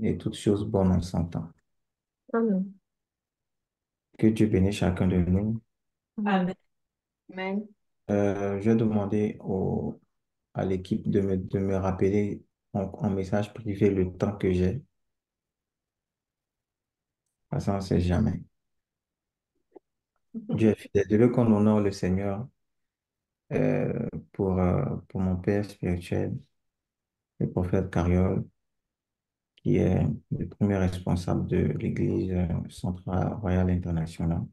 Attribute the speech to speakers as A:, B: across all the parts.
A: et toutes choses bonnes en son temps.
B: Amen.
A: Que Dieu bénisse chacun de nous.
B: Amen. Amen.
A: Je vais demander à l'équipe de me rappeler en message privé le temps que j'ai, parce qu'on ne sait jamais. Dieu est fidèle. Je veux qu'on honore le Seigneur pour mon père spirituel, le prophète Cariol, qui est le premier responsable de l'Église centrale royale internationale.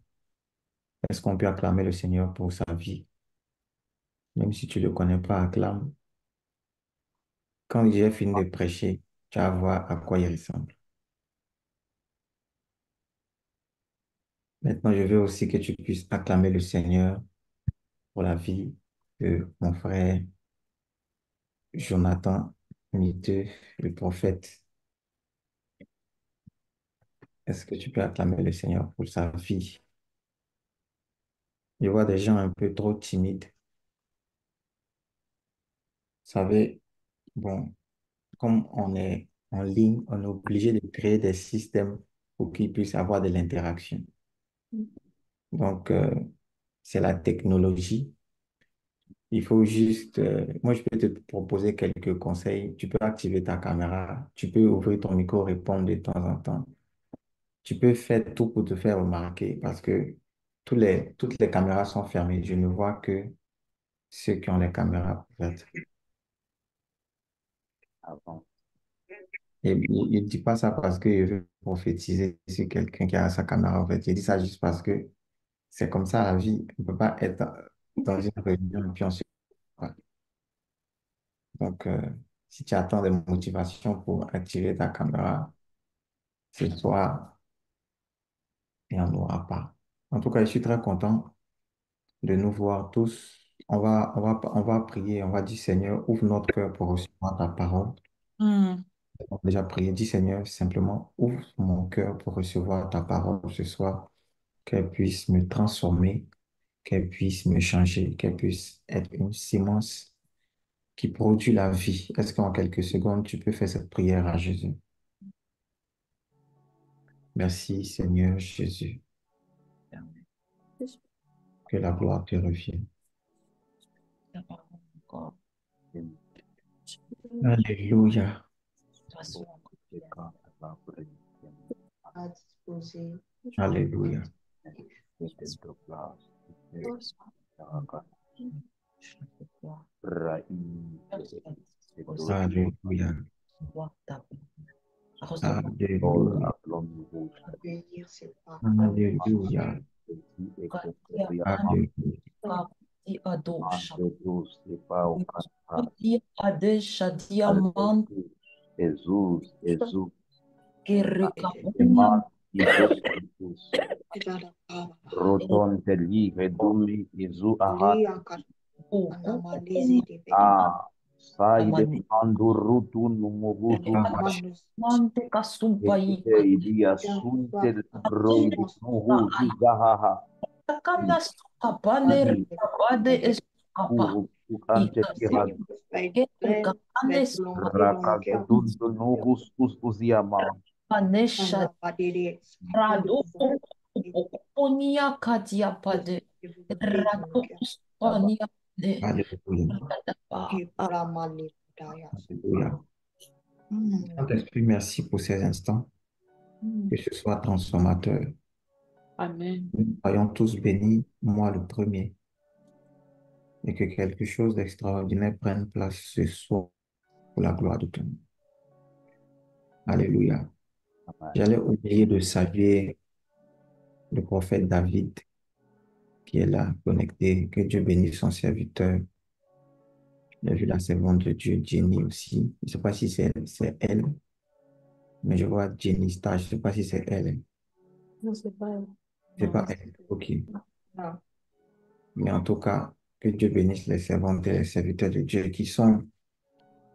A: Est-ce qu'on peut acclamer le Seigneur pour sa vie? Même si tu ne le connais pas, acclame. Quand j'ai fini de prêcher, tu vas voir à quoi il ressemble. Maintenant, je veux aussi que tu puisses acclamer le Seigneur pour la vie de mon frère Jonathan Miteux, le prophète. Est-ce que tu peux acclamer le Seigneur pour sa vie? Je vois des gens un peu trop timides. Vous savez, bon, comme on est en ligne, on est obligé de créer des systèmes pour qu'ils puissent avoir de l'interaction. Donc, c'est la technologie. Il faut juste, moi, je peux te proposer quelques conseils. Tu peux activer ta caméra, tu peux ouvrir ton micro, répondre de temps en temps. Tu peux faire tout pour te faire remarquer parce que toutes les caméras sont fermées. Je ne vois que ceux qui ont les caméras ouvertes.
C: Avant.
A: Et il ne dit pas ça parce qu'il veut prophétiser sur quelqu'un qui a sa caméra ouverte. Il dit ça juste parce que c'est comme ça la vie. On ne peut pas être dans une réunion et puis on se parle. Donc, si tu attends des motivations pour activer ta caméra, ce soir, il n'y en aura pas. En tout cas, je suis très content de nous voir tous. On va prier, on va dire, Seigneur, ouvre notre cœur pour recevoir ta parole.
B: Mm.
A: On a déjà prié, dis Seigneur, simplement ouvre mon cœur pour recevoir ta parole ce soir, qu'elle puisse me transformer, qu'elle puisse me changer, qu'elle puisse être une sémence qui produit la vie. Est-ce qu'en quelques secondes, tu peux faire cette prière à Jésus? Merci Seigneur Jésus, que la gloire te revienne. Alléluia,
B: À disposer.
A: Alléluia, Alléluia,
C: Lord,
A: Alléluia,
C: acclame-nous,
B: Accueillir ses paroles.
A: Alléluia, Alléluia.
C: ante tous et pas au canal.
B: Diamant
C: Jesus, Jesus,
B: Kerekapunya
C: Eman, Jesus, Roton, Teli, Redumi, Izu, Ahat, Saide,
B: Amani
C: Mandurutu, Numurutu,
B: Mante Kasumpai
C: Ekite, Idia, Sunte, Broidu, Nuhu, Zigahaha,
B: Kanda Sukapane Rabade Esukapa
C: Uru, Ukante, Kihad,
B: Kerekapanes
C: Rakaduduntu, Nuhus, Uziama,
B: Panesha Rado Oponia Katia Pade Rado Spania de
A: Alléluia. Alléluia. Saint-Esprit, merci pour ces instants. Que ce soit transformateur.
B: Amen.
A: Nous soyons tous bénis, moi le premier, et que quelque chose d'extraordinaire prenne place ce soir pour la gloire de ton nom. Alléluia. J'allais oublier de saluer le prophète David qui est là, connecté. Que Dieu bénisse son serviteur. J'ai vu la servante de Dieu, Jenny aussi. Je ne sais pas si c'est elle, mais je vois Jenny Star. Je ne sais pas si c'est elle.
B: Non, c'est pas elle.
A: C'est
B: Non.
A: pas elle. OK.
B: Non.
A: Mais en tout cas, que Dieu bénisse les servantes et les serviteurs de Dieu qui sont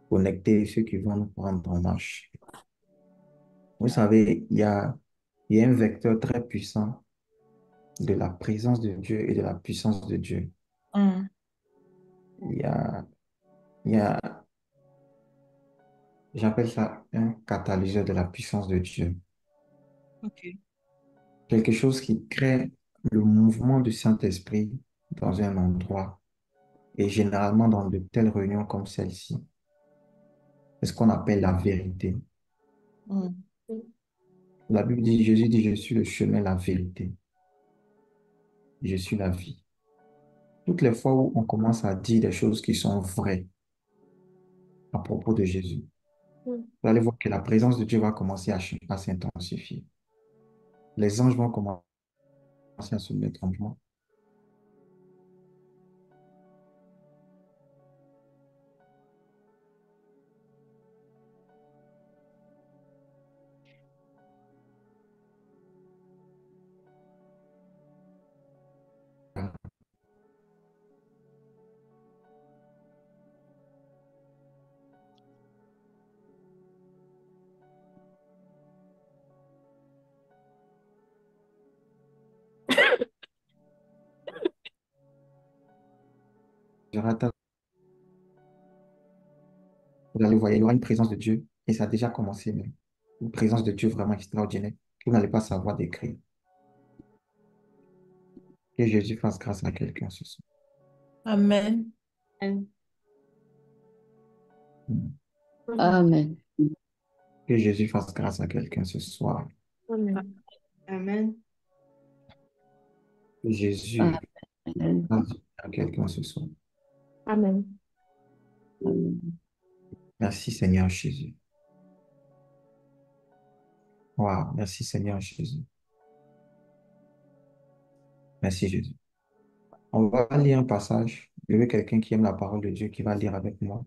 A: connectés et ceux qui vont nous prendre en marche. Vous savez, il y a un vecteur très puissant de la présence de Dieu et de la puissance de Dieu.
B: Mm.
A: Il y a, il y a, J'appelle ça un catalyseur de la puissance de Dieu.
B: Ok.
A: Quelque chose qui crée le mouvement du Saint-Esprit dans un endroit et généralement dans de telles réunions comme celle-ci. C'est ce qu'on appelle la vérité.
B: Mm.
A: La Bible dit, Jésus dit, je suis le chemin, la vérité, je suis la vie. Toutes les fois où on commence à dire des choses qui sont vraies à propos de Jésus, vous allez voir que la présence de Dieu va commencer à s'intensifier. Les anges vont commencer à se mettre en mouvement. Vous allez voir, il y aura une présence de Dieu et ça a déjà commencé même. Une présence de Dieu vraiment extraordinaire que vous n'allez pas savoir décrire. Que Jésus fasse grâce à quelqu'un ce soir.
B: Amen.
A: Mm.
D: Amen.
A: Que Jésus fasse grâce à quelqu'un ce soir.
B: Amen.
E: Amen.
A: Que Jésus
D: Amen.
A: fasse à quelqu'un ce soir.
B: Amen.
D: Amen.
A: Merci Seigneur Jésus. Wow, merci Seigneur Jésus. Merci Jésus. On va lire un passage. Je veux quelqu'un qui aime la parole de Dieu qui va lire avec moi.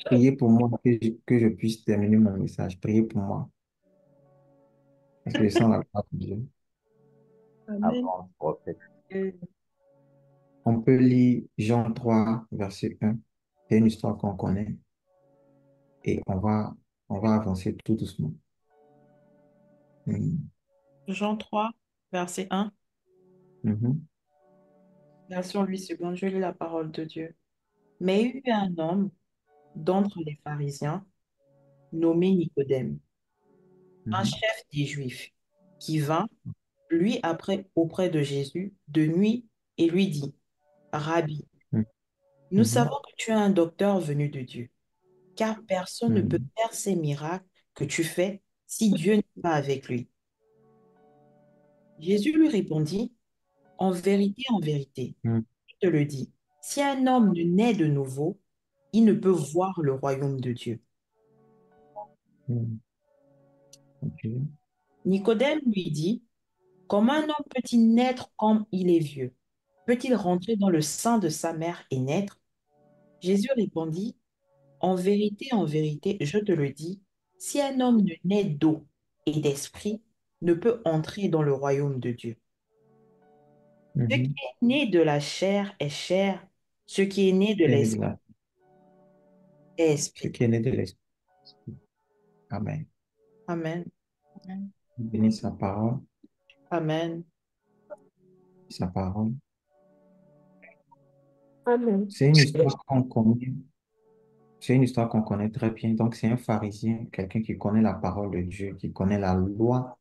A: Priez pour moi que je puisse terminer mon message. Priez pour moi. Parce que je sens la grâce de Dieu.
B: Amen.
C: Avant, prophète.
A: On peut lire Jean 3, verset 1. C'est une histoire qu'on connaît. Et on va avancer tout doucement. Mhm.
B: Jean 3, verset 1.
A: Mhm.
B: Version 8 secondes, je lis la parole de Dieu. Mais il y eut un homme d'entre les pharisiens, nommé Nicodème, un
A: Mhm.
B: chef des Juifs, qui vint, lui, après, auprès de Jésus, de nuit, et lui dit, Rabbi, nous
A: Mhm.
B: savons que tu es un docteur venu de Dieu, car personne ne peut
A: Mhm.
B: faire ces miracles que tu fais si Dieu n'est pas avec lui. Jésus lui répondit, en vérité,
A: Mhm.
B: je te le dis, si un homme ne naît de nouveau, il ne peut voir le royaume de Dieu.
A: Mhm. Ok.
B: Nicodème lui dit, comment un homme peut-il naître comme il est vieux? Peut-il rentrer dans le sein de sa mère et naître? Jésus répondit, en vérité, je te le dis, si un homme ne naît d'eau et d'esprit, ne peut entrer dans le royaume de Dieu. Ce qui
A: Mhm.
B: est né de la chair est chair, ce qui est né de
A: Qui est né de
B: l'esprit
A: la-
B: est
A: Ce
B: esprit.
A: qui est né de l'Esprit. Amen.
B: Amen.
A: Bénis sa parole.
B: Amen.
A: Sa parole.
B: Amen.
A: C'est une histoire qu'on connaît. C'est une histoire qu'on connaît très bien. Donc, c'est un pharisien, quelqu'un qui connaît la parole de Dieu, qui connaît la loi,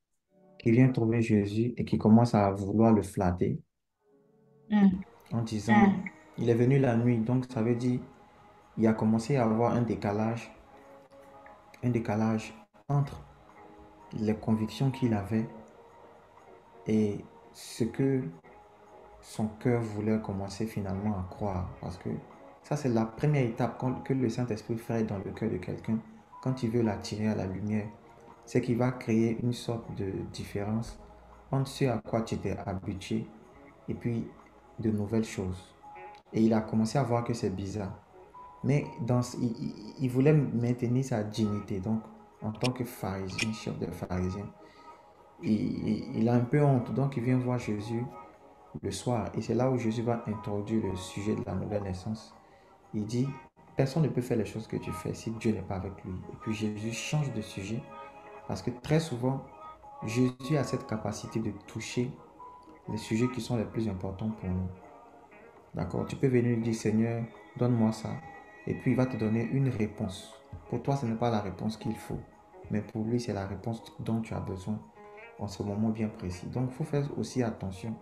A: qui vient trouver Jésus et qui commence à vouloir le flatter en disant, il est venu la nuit. Donc, ça veut dire, il a commencé à avoir un décalage entre les convictions qu'il avait et ce que son cœur voulait commencer finalement à croire. Parce que ça, c'est la première étape que le Saint-Esprit fait dans le cœur de quelqu'un quand il veut l'attirer à la lumière. C'est qu'il va créer une sorte de différence entre ce à quoi tu étais habitué et puis de nouvelles choses. Et il a commencé à voir que c'est bizarre. Mais il voulait maintenir sa dignité. Donc, en tant que pharisien, chef de pharisien, il a un peu honte. Donc, il vient voir Jésus le soir. Et c'est là où Jésus va introduire le sujet de la nouvelle naissance. Il dit, personne ne peut faire les choses que tu fais si Dieu n'est pas avec lui. Et puis Jésus change de sujet parce que très souvent, Jésus a cette capacité de toucher les sujets qui sont les plus importants pour nous. D'accord? Tu peux venir lui dire, Seigneur, donne-moi ça. Et puis il va te donner une réponse. Pour toi, ce n'est pas la réponse qu'il faut. Mais pour lui, c'est la réponse dont tu as besoin en ce moment bien précis. Donc, il faut faire aussi attention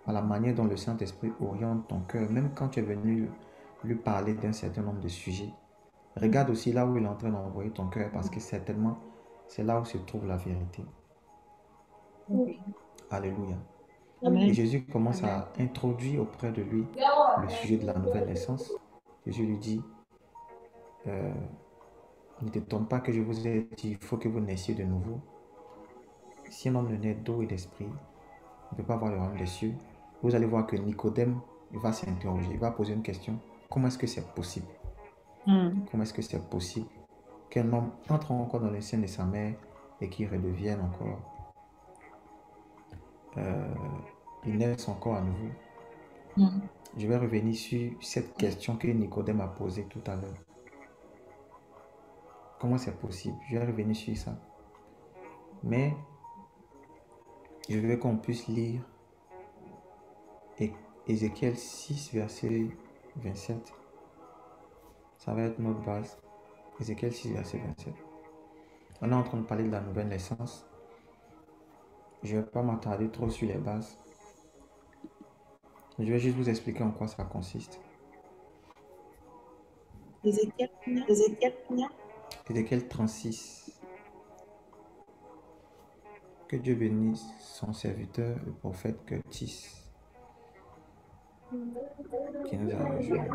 A: à la manière dont le Saint-Esprit oriente ton cœur, même quand tu es venu lui parler d'un certain nombre de sujets. Regarde aussi là où il est en train d'envoyer ton cœur, parce que certainement, c'est là où se trouve la vérité.
B: Ok.
A: Alléluia. Et
B: Amen.
A: Jésus commence à introduire auprès de lui le sujet de la nouvelle naissance. Jésus lui dit, ne t'étonne pas que je vous ai dit, il faut que vous naissiez de nouveau. Si un homme ne naît d'eau et d'esprit, il ne peut pas voir le royaume des cieux. Vous allez voir que Nicodème, il va s'interroger, il va poser une question. Comment est-ce que c'est possible?
B: Hmm.
A: Comment est-ce que c'est possible qu'un homme entre encore dans le sein de sa mère et qu'il redevienne encore, il naisse encore à nouveau?
B: Hmm.
A: Je vais revenir sur cette question que Nicodème a posée tout à l'heure. Comment c'est possible? Je vais revenir sur ça. Mais je veux qu'on puisse lire Ézéchiel 6, verset 27. Ça va être notre base. Ézéchiel 6, verset 27. On est en train de parler de la nouvelle naissance. Je ne vais pas m'attarder trop sur les bases. Je vais juste vous expliquer en quoi ça consiste.
B: Ézéchiel, combien?
A: Ézéchiel 36. Que Dieu bénisse son serviteur, le prophète Curtis, qui nous a rejoints.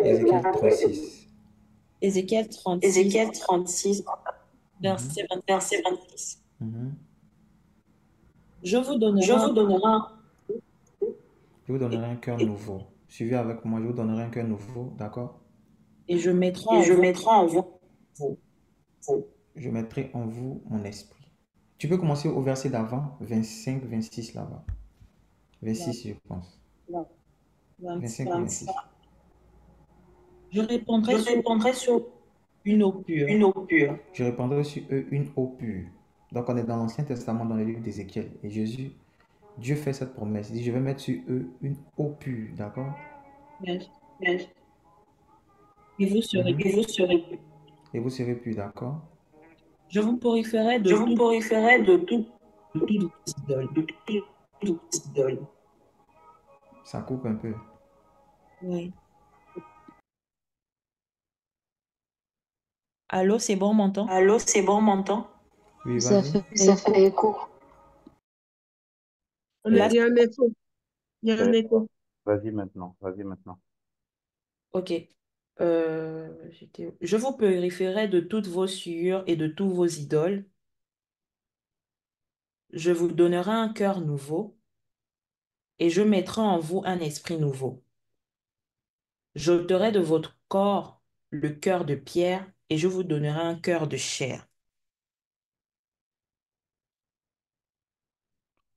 A: Ézéchiel 36.
B: Ézéchiel 36,
E: Ézéchiel 36,
B: verset 20.
E: verset 26.
B: Je vous
E: Je
B: donnerai
E: vous donnerai
A: Je vous donnerai un cœur nouveau. Suivez avec moi, je vous donnerai un cœur nouveau, d'accord?
B: et je mettrai
E: et
B: en
E: je
B: vous
E: mettrai en vous.
A: Je mettrai en vous mon esprit. Tu peux commencer au verset d'avant, 25, 26 là-bas. 26, je pense. 25 ou 26.
B: Je
E: Je
B: répandrai sur
E: répandrai sur
B: une eau pure.
E: une eau pure.
A: Je répandrai sur eux une eau pure. Donc on est dans l'Ancien Testament, dans le livre d'Ézéchiel. Et Jésus, Dieu fait cette promesse. Il dit, je vais mettre sur eux une eau pure, d'accord?
B: Yes.
E: Yes.
B: Et vous serez.
E: Et vous serez.
A: Et vous serez purs, d'accord?
B: Je vous purifierai
E: Je vous purifierai de toutes
B: de idoles.
E: idoles.
A: Ça coupe un peu.
B: Oui. Allô, c'est bon, on m'entend?
E: Allô, c'est bon, on m'entend?
A: Oui,
D: Ça
A: vas-y.
D: fait
E: Ça
D: écho.
E: fait écho.
B: Là,
F: Il y a un écho. Il y a un écho.
C: Vas-y maintenant, vas-y maintenant.
B: ok. Je vous purifierai de toutes vos souillures et de tous vos idoles. Je vous donnerai un cœur nouveau et je mettrai en vous un esprit nouveau. J'ôterai de votre corps le cœur de pierre et je vous donnerai un cœur de chair.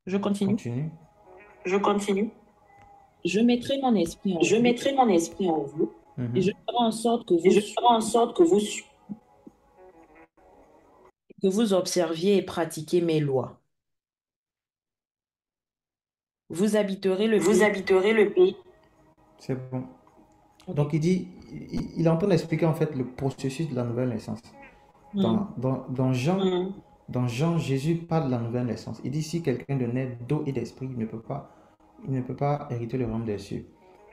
B: Je continue.
A: Continue.
E: Je continue.
B: Je mettrai mon esprit en
E: Je
B: vous
E: mettrai mon esprit en vous
B: et je
A: Mhm.
B: ferai en sorte que
E: et je ferai en sorte
B: que vous observiez et pratiquiez mes lois. Vous habiterez le
E: vous
B: pays.
E: habiterez le pays.
A: C'est bon.
B: Ok.
A: Donc il dit, il est en train d'expliquer en fait le processus de la nouvelle naissance.
B: Hmm.
A: Dans Jean,
E: Mm.
A: dans Jean, Jésus parle de la nouvelle naissance. Il dit si quelqu'un de naît d'eau et d'esprit, il ne peut pas hériter le royaume des cieux.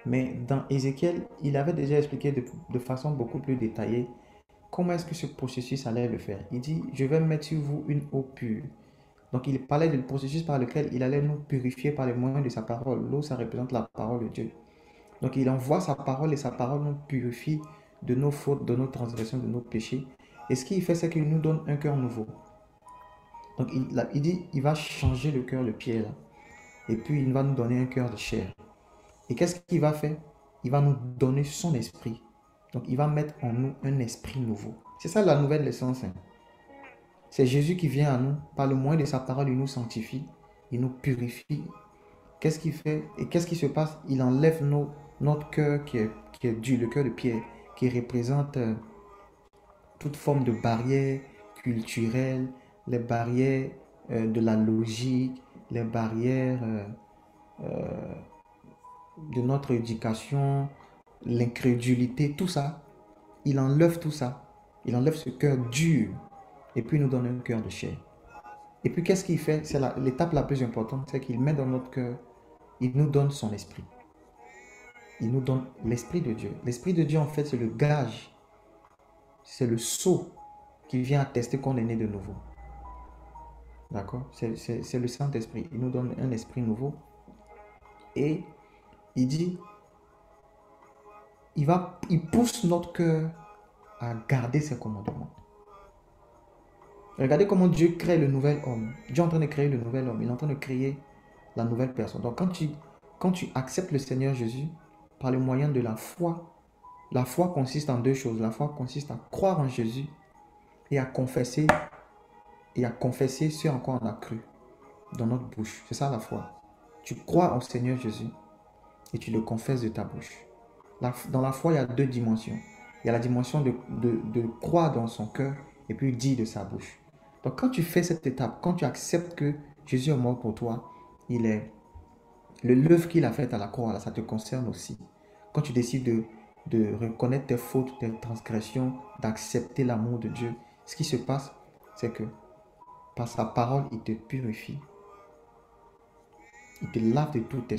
A: Mais dans Ézéchiel, il avait déjà expliqué de façon beaucoup plus détaillée comment est-ce que ce processus allait le faire. Il dit, je vais mettre sur vous une eau pure. Donc il parlait du processus par lequel il allait nous purifier par le moyen de sa parole. L'eau, ça représente la parole de Dieu. Donc il envoie sa parole et sa parole nous purifie de nos fautes, de nos transgressions, de nos péchés. Et ce qu'il fait, c'est qu'il nous donne un cœur nouveau. Donc il dit, il va changer le cœur de pierre là. Et puis il va nous donner un cœur de chair. Et qu'est-ce qu'il va faire? Il va nous donner son esprit. Donc il va mettre en nous un esprit nouveau. C'est ça la nouvelle naissance. C'est Jésus qui vient à nous. Par le moyen de sa parole, il nous sanctifie. Il nous purifie. Qu'est-ce qu'il fait? Et qu'est-ce qui se passe? Il enlève notre cœur qui est dur, le cœur de pierre, qui représente toute forme de barrière culturelle, les barrières de la logique, les barrières de notre éducation, l'incrédulité, tout ça. Il enlève tout ça. Il enlève ce cœur dur et puis il nous donne un cœur de chair. Et puis qu'est-ce qu'il fait? C'est l'étape la plus importante, c'est qu'il met dans notre cœur, il nous donne son esprit. Il nous donne l'esprit de Dieu. L'esprit de Dieu, en fait, c'est le gage, c'est le sceau qui vient attester qu'on est né de nouveau. D'accord? C'est le Saint-Esprit. Il nous donne un esprit nouveau. Et il dit, il pousse notre cœur à garder ses commandements. Regardez comment Dieu crée le nouvel homme. Dieu est en train de créer le nouvel homme. Il est en train de créer la nouvelle personne. Donc quand tu acceptes le Seigneur Jésus par le moyen de la foi consiste en deux choses. La foi consiste à croire en Jésus et à confesser ce en quoi on a cru dans notre bouche. C'est ça la foi. Tu crois au Seigneur Jésus et tu le confesses de ta bouche. Dans la foi, il y a deux dimensions. Il y a la dimension de croire dans son cœur et puis dire de sa bouche. Donc quand tu fais cette étape, quand tu acceptes que Jésus est mort pour toi, l'œuvre qu'il a faite à la croix, là, ça te concerne aussi. Quand tu décides de reconnaître tes fautes, tes transgressions, d'accepter l'amour de Dieu, ce qui se passe, c'est que par sa parole, il te purifie. Il te lave de toutes tes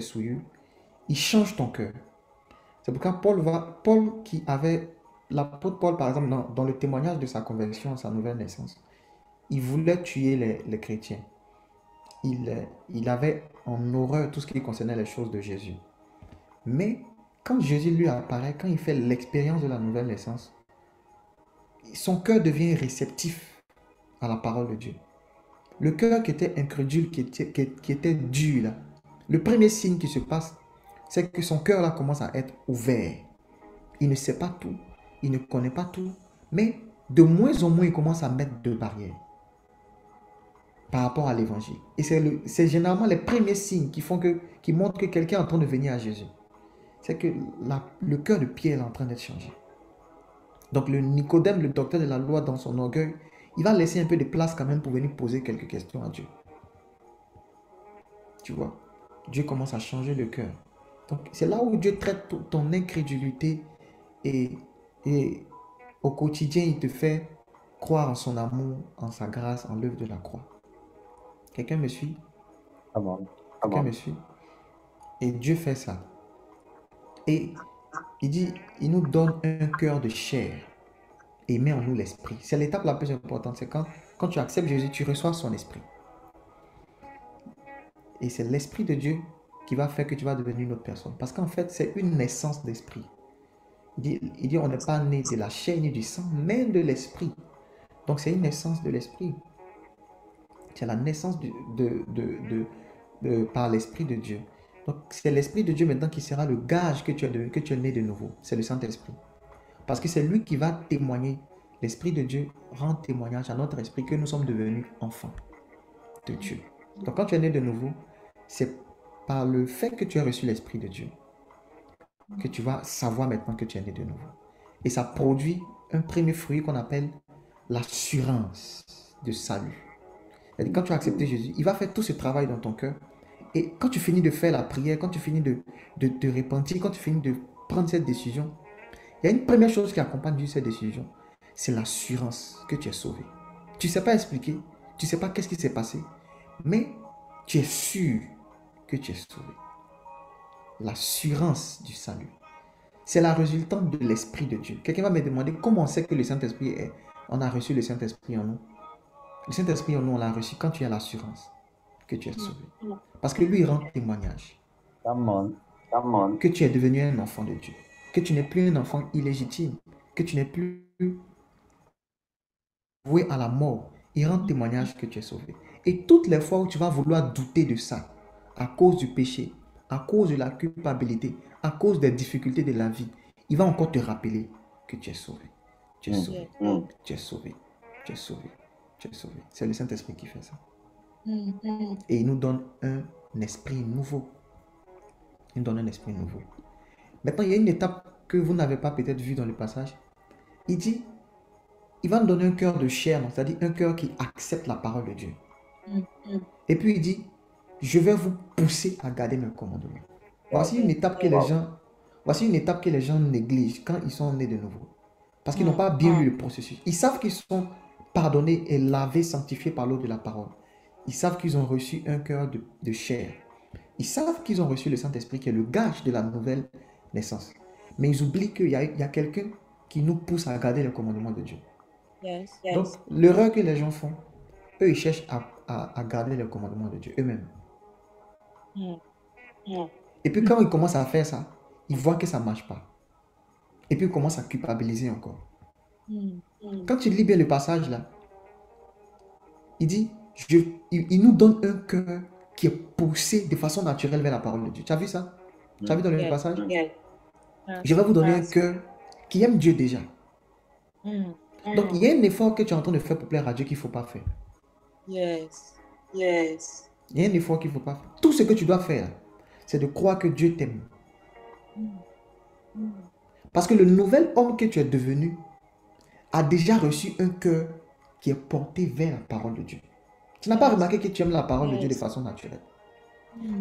A: souillures. Il change ton cœur. C'est pourquoi l'apôtre Paul, par exemple, dans le témoignage de sa conversion, sa nouvelle naissance, il voulait tuer les chrétiens. Il avait en horreur tout ce qui concernait les choses de Jésus. Mais quand Jésus lui apparaît, quand il fait l'expérience de la nouvelle naissance, son cœur devient réceptif à la parole de Dieu. Le cœur qui était incrédule, qui était dur, là, le premier signe qui se passe, c'est que son cœur là commence à être ouvert. Il ne sait pas tout, il ne connaît pas tout, mais de moins en moins, il commence à mettre de barrières par rapport à l'évangile. Et c'est généralement les premiers signes qui montrent que quelqu'un est en train de venir à Jésus. C'est que le cœur de Pierre est en train d'être changé. Donc le Nicodème, le docteur de la loi, dans son orgueil, il va laisser un peu de place quand même pour venir poser quelques questions à Dieu. Tu vois, Dieu commence à changer le cœur. Donc c'est là où Dieu traite ton incrédulité et au quotidien, il te fait croire en son amour, en sa grâce, en l'œuvre de la croix. Quelqu'un me suit?
C: Amen.
A: Quelqu'un me suit? Et Dieu fait ça. Et il dit, il nous donne un cœur de chair et il met en nous l'esprit. C'est l'étape la plus importante. C'est quand tu acceptes Jésus, tu reçois son esprit. Et c'est l'esprit de Dieu qui va faire que tu vas devenir une autre personne. Parce qu'en fait, c'est une naissance d'esprit. Il dit, on n'est pas né de la chair ni du sang, mais de l'esprit. Donc c'est une naissance de l'esprit. C'est la naissance par l'esprit de Dieu. Donc c'est l'esprit de Dieu maintenant qui sera le gage que tu es né de nouveau. C'est le Saint-Esprit. Parce que c'est lui qui va témoigner. L'Esprit de Dieu rend témoignage à notre esprit que nous sommes devenus enfants de Dieu. Donc quand tu es né de nouveau, c'est par le fait que tu as reçu l'Esprit de Dieu que tu vas savoir maintenant que tu es né de nouveau. Et ça produit un premier fruit qu'on appelle l'assurance de salut. C'est-à-dire, quand tu as accepté Jésus, il va faire tout ce travail dans ton cœur. Et quand tu finis de faire la prière, quand tu finis de te repentir, quand tu finis de prendre cette décision, il y a une première chose qui accompagne cette décision, c'est l'assurance que tu es sauvé. Tu ne sais pas expliquer, tu ne sais pas qu'est-ce qui s'est passé, mais tu es sûr que tu es sauvé. L'assurance du salut. C'est la résultante de l'Esprit de Dieu. Quelqu'un va me demander comment on sait que le Saint-Esprit est. On a reçu le Saint-Esprit en nous. Le Saint-Esprit en nous, on l'a reçu quand tu as l'assurance que tu es sauvé. Parce que lui, il rend témoignage.
C: Amen. Amen.
A: Que tu es devenu un enfant de Dieu. Que tu n'es plus un enfant illégitime. Que tu n'es plus voué à la mort. Il rend témoignage que tu es sauvé. Et toutes les fois où tu vas vouloir douter de ça, à cause du péché, à cause de la culpabilité, à cause des difficultés de la vie, il va encore te rappeler que tu es sauvé. Tu es sauvé. Tu es sauvé. Tu es sauvé. Tu es sauvé. C'est le Saint-Esprit qui fait ça. Et il nous donne un esprit nouveau. Il nous donne un esprit nouveau. Maintenant, il y a une étape que vous n'avez pas peut-être vue dans le passage. Il dit, il va nous donner un cœur de chair, donc c'est-à-dire un cœur qui accepte la parole de Dieu. Et puis il dit, je vais vous pousser à garder mes commandements. Voici une étape que les gens négligent quand ils sont nés de nouveau. Parce qu'ils n'ont pas bien lu le processus. Ils savent qu'ils sont pardonnés et lavés, sanctifiés par l'eau de la parole. Ils savent qu'ils ont reçu un cœur de chair. Ils savent qu'ils ont reçu le Saint-Esprit qui est le gage de la nouvelle naissance. Mais ils oublient qu'il y a quelqu'un qui nous pousse à garder le commandement de Dieu. Donc, l'erreur que les gens font, eux, ils cherchent à garder le commandement de Dieu eux-mêmes. Et puis quand ils commencent à faire ça, ils voient que ça ne marche pas. Et puis ils commencent à culpabiliser encore. Quand tu lis bien le passage là, il dit, il nous donne un cœur qui est poussé de façon naturelle vers la parole de Dieu. Tu as vu ça? Tu as vu dans le passage? Je vais vous donner un cœur qui aime Dieu déjà. Donc il y a un effort que tu es en train de faire pour plaire à Dieu qu'il ne faut pas faire. Il y a un effort qu'il ne faut pas faire. Tout ce que tu dois faire, c'est de croire que Dieu t'aime. Parce que le nouvel homme que tu es devenu a déjà reçu un cœur qui est porté vers la parole de Dieu. Tu n'as pas remarqué que tu aimes la parole de Dieu de façon naturelle.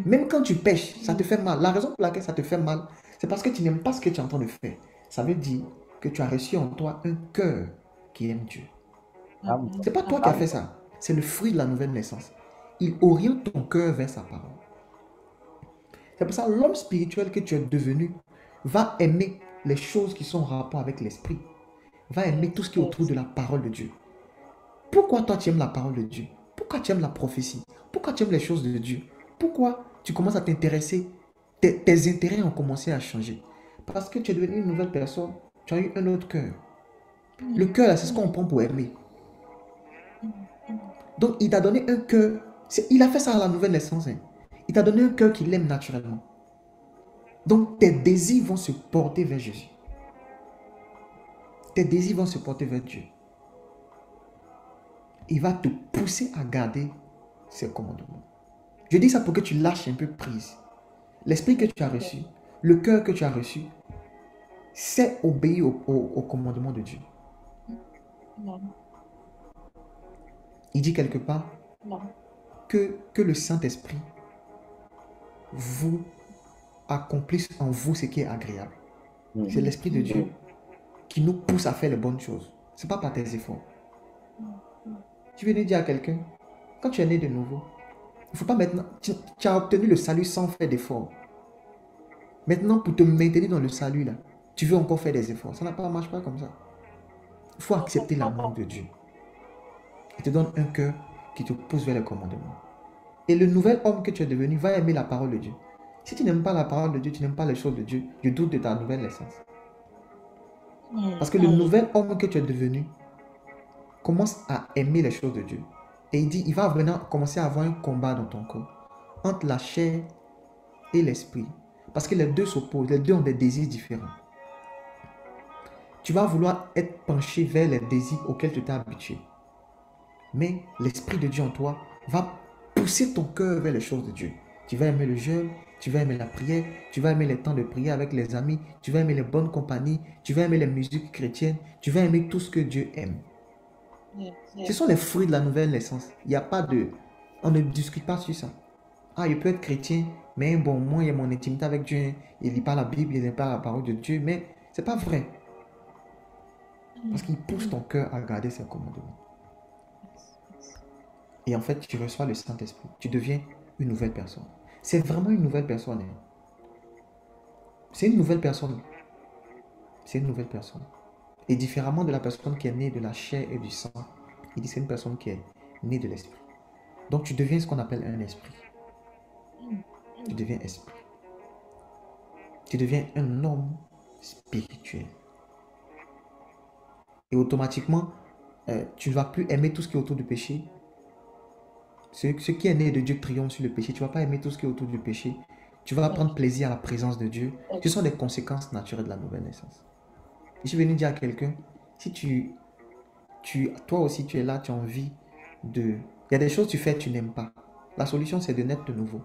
A: Même quand tu pêches, ça te fait mal. La raison pour laquelle ça te fait mal, c'est parce que tu n'aimes pas ce que tu es en train de faire. Ça veut dire que tu as reçu en toi un cœur qui aime Dieu. Ce n'est pas toi qui as fait ça. C'est le fruit de la nouvelle naissance. Il oriente ton cœur vers sa parole. C'est pour ça que l'homme spirituel que tu es devenu va aimer les choses qui sont en rapport avec l'esprit. Va aimer tout ce qui est autour de la parole de Dieu. Pourquoi toi tu aimes la parole de Dieu? Pourquoi tu aimes la prophétie? Pourquoi tu aimes les choses de Dieu? Pourquoi tu commences à t'intéresser? Tes intérêts ont commencé à changer. Parce que tu es devenu une nouvelle personne. Tu as eu un autre cœur. Le cœur, c'est ce qu'on prend pour aimer. Donc, il t'a donné un cœur. Il a fait ça à la nouvelle naissance. Hein. Il t'a donné un cœur qu'il aime naturellement. Donc, tes désirs vont se porter vers Jésus. Tes désirs vont se porter vers Dieu. Il va te pousser à garder ses commandements. Je dis ça pour que tu lâches un peu prise. L'esprit que tu as reçu, le cœur que tu as reçu, c'est obéir au commandement de Dieu. Il dit quelque part que le Saint-Esprit vous accomplisse en vous ce qui est agréable. C'est l'Esprit de Dieu qui nous pousse à faire les bonnes choses. Ce n'est pas par tes efforts. Tu venais dire à quelqu'un, quand tu es né de nouveau, il ne faut pas maintenant, tu as obtenu le salut sans faire d'efforts. Maintenant, pour te maintenir dans le salut, là, tu veux encore faire des efforts. Ça ne marche pas comme ça. Il faut accepter l'amour de Dieu. Il te donne un cœur qui te pousse vers les commandements. Et le nouvel homme que tu es devenu va aimer la parole de Dieu. Si tu n'aimes pas la parole de Dieu, tu n'aimes pas les choses de Dieu, je doute de ta nouvelle naissance. Parce que le nouvel homme que tu es devenu commence à aimer les choses de Dieu. Et il dit, il va vraiment commencer à avoir un combat dans ton corps entre la chair et l'esprit. Parce que les deux s'opposent, les deux ont des désirs différents. Tu vas vouloir être penché vers les désirs auxquels tu t'es habitué. Mais l'Esprit de Dieu en toi va pousser ton cœur vers les choses de Dieu. Tu vas aimer le jeûne, tu vas aimer la prière, tu vas aimer les temps de prière avec les amis, tu vas aimer les bonnes compagnies, tu vas aimer les musiques chrétiennes, tu vas aimer tout ce que Dieu aime. Ce sont les fruits de la nouvelle naissance. Il n'y a pas de... On ne discute pas sur ça. Ah, il peut être chrétien, mais bon, moi, il y a mon intimité avec Dieu. Il ne lit pas la Bible, il ne lit pas la parole de Dieu, mais ce n'est pas vrai. Parce qu'il pousse ton cœur à garder ses commandements. Et en fait, tu reçois le Saint-Esprit. Tu deviens une nouvelle personne. C'est vraiment une nouvelle personne. Hein. C'est une nouvelle personne. C'est une nouvelle personne. Et différemment de la personne qui est née de la chair et du sang, il dit c'est une personne qui est née de l'esprit. Donc tu deviens ce qu'on appelle un esprit. Tu deviens esprit. Tu deviens un homme spirituel. Et automatiquement, tu ne vas plus aimer tout ce qui est autour du péché. Ce qui est né de Dieu triomphe sur le péché. Tu ne vas pas aimer tout ce qui est autour du péché. Tu vas prendre plaisir à la présence de Dieu. Ce sont des conséquences naturelles de la nouvelle naissance. Je suis venu dire à quelqu'un, si toi aussi tu es là, tu as envie de... Il y a des choses que tu fais que tu n'aimes pas. La solution, c'est de naître de nouveau.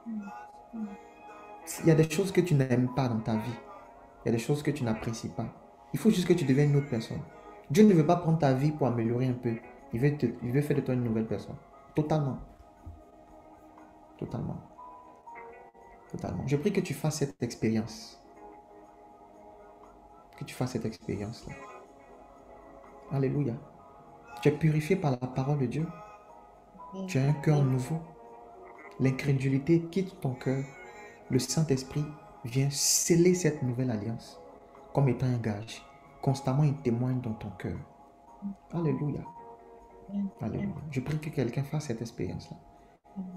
A: Il y a des choses que tu n'aimes pas dans ta vie. Il y a des choses que tu n'apprécies pas. Il faut juste que tu deviennes une autre personne. Dieu ne veut pas prendre ta vie pour améliorer un peu. Il veut faire de toi une nouvelle personne. Totalement. Totalement. Totalement. Je prie que tu fasses cette expérience. Que tu fasses cette expérience-là. Alléluia. Tu es purifié par la parole de Dieu. Tu as un cœur nouveau. L'incrédulité quitte ton cœur. Le Saint-Esprit vient sceller cette nouvelle alliance comme étant un gage. Constamment, il témoigne dans ton cœur. Alléluia. Alléluia. Je prie que quelqu'un fasse cette expérience-là.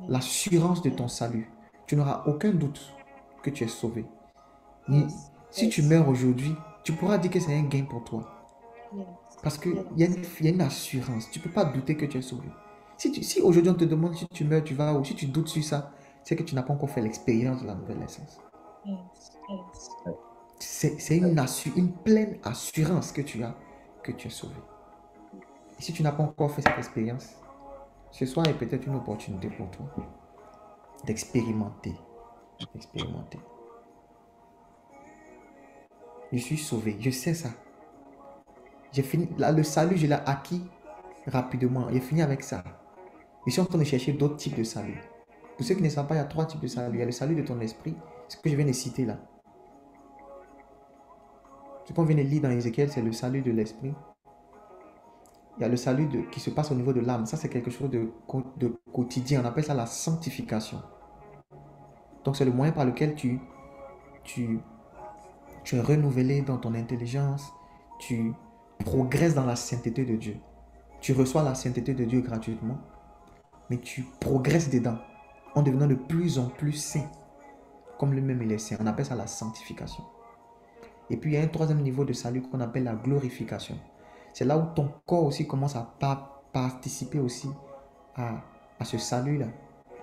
A: L'assurance de ton salut. Tu n'auras aucun doute que tu es sauvé. Si tu meurs aujourd'hui, tu pourras dire que c'est un gain pour toi. Parce qu'il y a une assurance. Tu ne peux pas douter que tu es sauvé. Si aujourd'hui on te demande si tu meurs, tu vas où, si tu doutes sur ça, c'est que tu n'as pas encore fait l'expérience de la nouvelle naissance. C'est une pleine assurance que tu as que tu es sauvé. Et si tu n'as pas encore fait cette expérience, ce soir est peut-être une opportunité pour toi d'expérimenter. Je suis sauvé, je sais ça. J'ai fini, là, le salut, je l'ai acquis rapidement. J'ai fini avec ça. Je suis en train de chercher d'autres types de salut. Pour ceux qui ne savent pas, il y a 3 types de salut. Il y a le salut de ton esprit, ce que je viens de citer là. Ce qu'on vient de lire dans Ézéchiel, c'est le salut de l'esprit. Il y a le salut qui se passe au niveau de l'âme. Ça, c'est quelque chose de quotidien. On appelle ça la sanctification. Donc, c'est le moyen par lequel tu es renouvelé dans ton intelligence. Tu progresses dans la sainteté de Dieu. Tu reçois la sainteté de Dieu gratuitement, mais tu progresses dedans en devenant de plus en plus saint, comme lui-même il est saint. On appelle ça la sanctification. Et puis il y a un 3e niveau de salut qu'on appelle la glorification. C'est là où ton corps aussi commence à participer aussi à ce salut-là.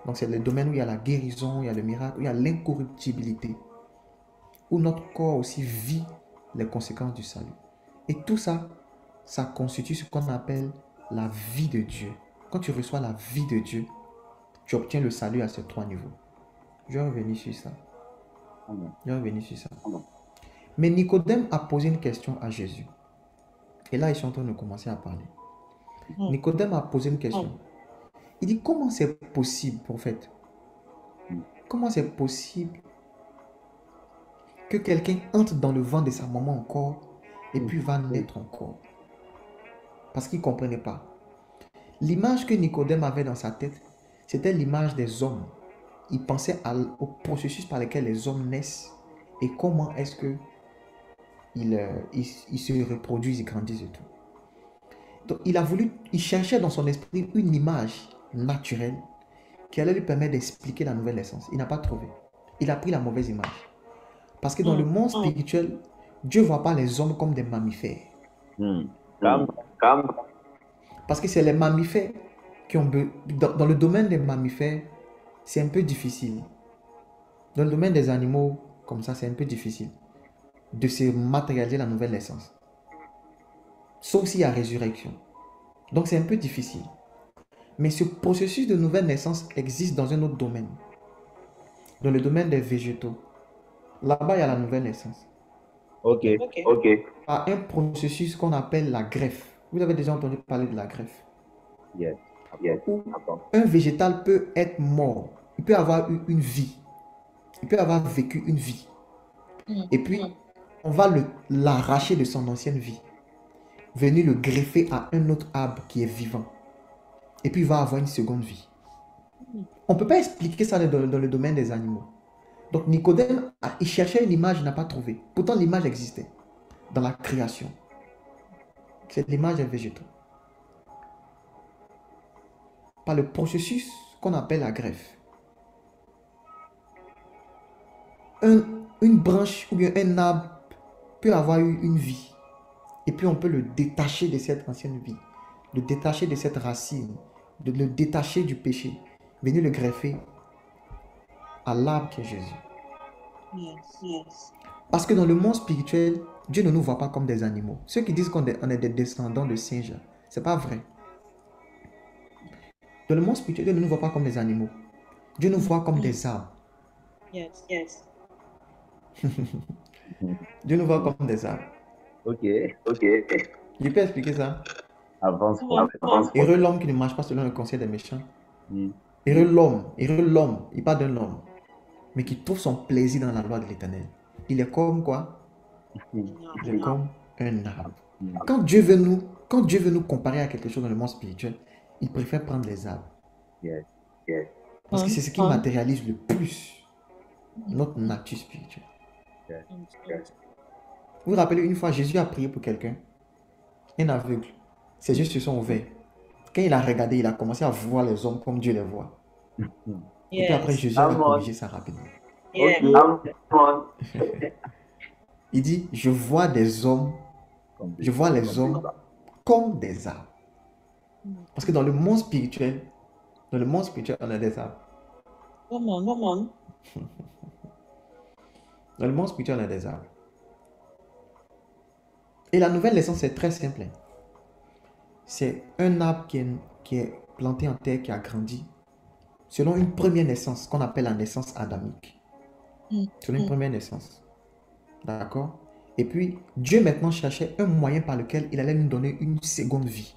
A: Donc c'est le domaine où il y a la guérison, il y a le miracle, où il y a l'incorruptibilité, où notre corps aussi vit les conséquences du salut. Et tout ça, ça constitue ce qu'on appelle la vie de Dieu. Quand tu reçois la vie de Dieu, tu obtiens le salut à ces 3 niveaux. Je vais revenir sur ça. Mais Nicodème a posé une question à Jésus. Et là, ils sont en train de commencer à parler. Nicodème a posé une question. Il dit, comment c'est possible, prophète? Comment c'est possible que quelqu'un entre dans le ventre de sa maman encore et puis va naître encore? Parce qu'il ne comprenait pas. L'image que Nicodème avait dans sa tête, c'était l'image des hommes. Il pensait au processus par lequel les hommes naissent et comment est-ce que ils se reproduisent, ils grandissent et tout. Donc il cherchait dans son esprit une image naturelle qui allait lui permettre d'expliquer la nouvelle naissance. Il n'a pas trouvé. Il a pris la mauvaise image. Parce que dans le monde spirituel, Dieu ne voit pas les hommes comme des mammifères. Parce que c'est les mammifères qui ont... Dans le domaine des mammifères, c'est un peu difficile. Dans le domaine des animaux, comme ça, c'est un peu difficile de se matérialiser la nouvelle naissance. Sauf s'il y a résurrection. Donc c'est un peu difficile. Mais ce processus de nouvelle naissance existe dans un autre domaine. Dans le domaine des végétaux. Là-bas, il y a la nouvelle naissance.
C: Ok.
A: Par un processus qu'on appelle la greffe. Vous avez déjà entendu parler de la greffe.
C: Yes.
A: Où un végétal peut être mort. Il peut avoir eu une vie. Il peut avoir vécu une vie. Et puis, on va l'arracher de son ancienne vie. Venir le greffer à un autre arbre qui est vivant. Et puis, il va avoir une seconde vie. On ne peut pas expliquer ça dans le domaine des animaux. Donc, Nicodème, il cherchait une image, il n'a pas trouvé. Pourtant, l'image existait dans la création. C'est l'image des végétaux. Par le processus qu'on appelle la greffe. Une branche ou bien un arbre peut avoir eu une vie. Et puis on peut le détacher de cette ancienne vie. Le détacher de cette racine. De le détacher du péché. Venir le greffer à l'arbre qui est Jésus. Parce que dans le monde spirituel, Dieu ne nous voit pas comme des animaux. Ceux qui disent qu'on est des descendants de singes, ce n'est pas vrai. Dans le monde spirituel, Dieu ne nous voit pas comme des animaux. Dieu nous voit comme des arbres. Dieu nous voit comme des arbres.
C: Ok.
A: Je peux expliquer ça?
C: Avance
F: Comment?
C: fort.
A: Heureux l'homme qui ne marche pas selon le conseil des méchants.
C: Hmm.
A: Heureux l'homme, il parle d'un homme, mais qui trouve son plaisir dans la loi de l'Éternel. Il est comme quoi? Il est comme un arbre.
C: Hmm.
A: Quand Dieu veut nous comparer à quelque chose dans le monde spirituel, il préfère prendre les arbres.
C: Yes.
A: Parce que c'est ce qui matérialise le plus notre nature spirituelle. Vous vous rappelez, une fois, Jésus a prié pour quelqu'un, un aveugle. Ses yeux se sont ouverts. Quand il a regardé, il a commencé à voir les hommes comme Dieu les voit. Et puis après,
B: Yes.
A: Jésus avait corrigé ça rapidement.
B: Yes.
A: Il dit, je vois les hommes comme des arbres. Parce que dans le monde spirituel, on a des arbres.
B: Come on.
A: Dans le monde spirituel, on a des arbres. Et la nouvelle naissance, c'est très simple. C'est un arbre qui est planté en terre, qui a grandi, selon une première naissance, qu'on appelle la naissance adamique. Selon une première naissance. D'accord? Et puis, Dieu maintenant cherchait un moyen par lequel il allait nous donner une seconde vie.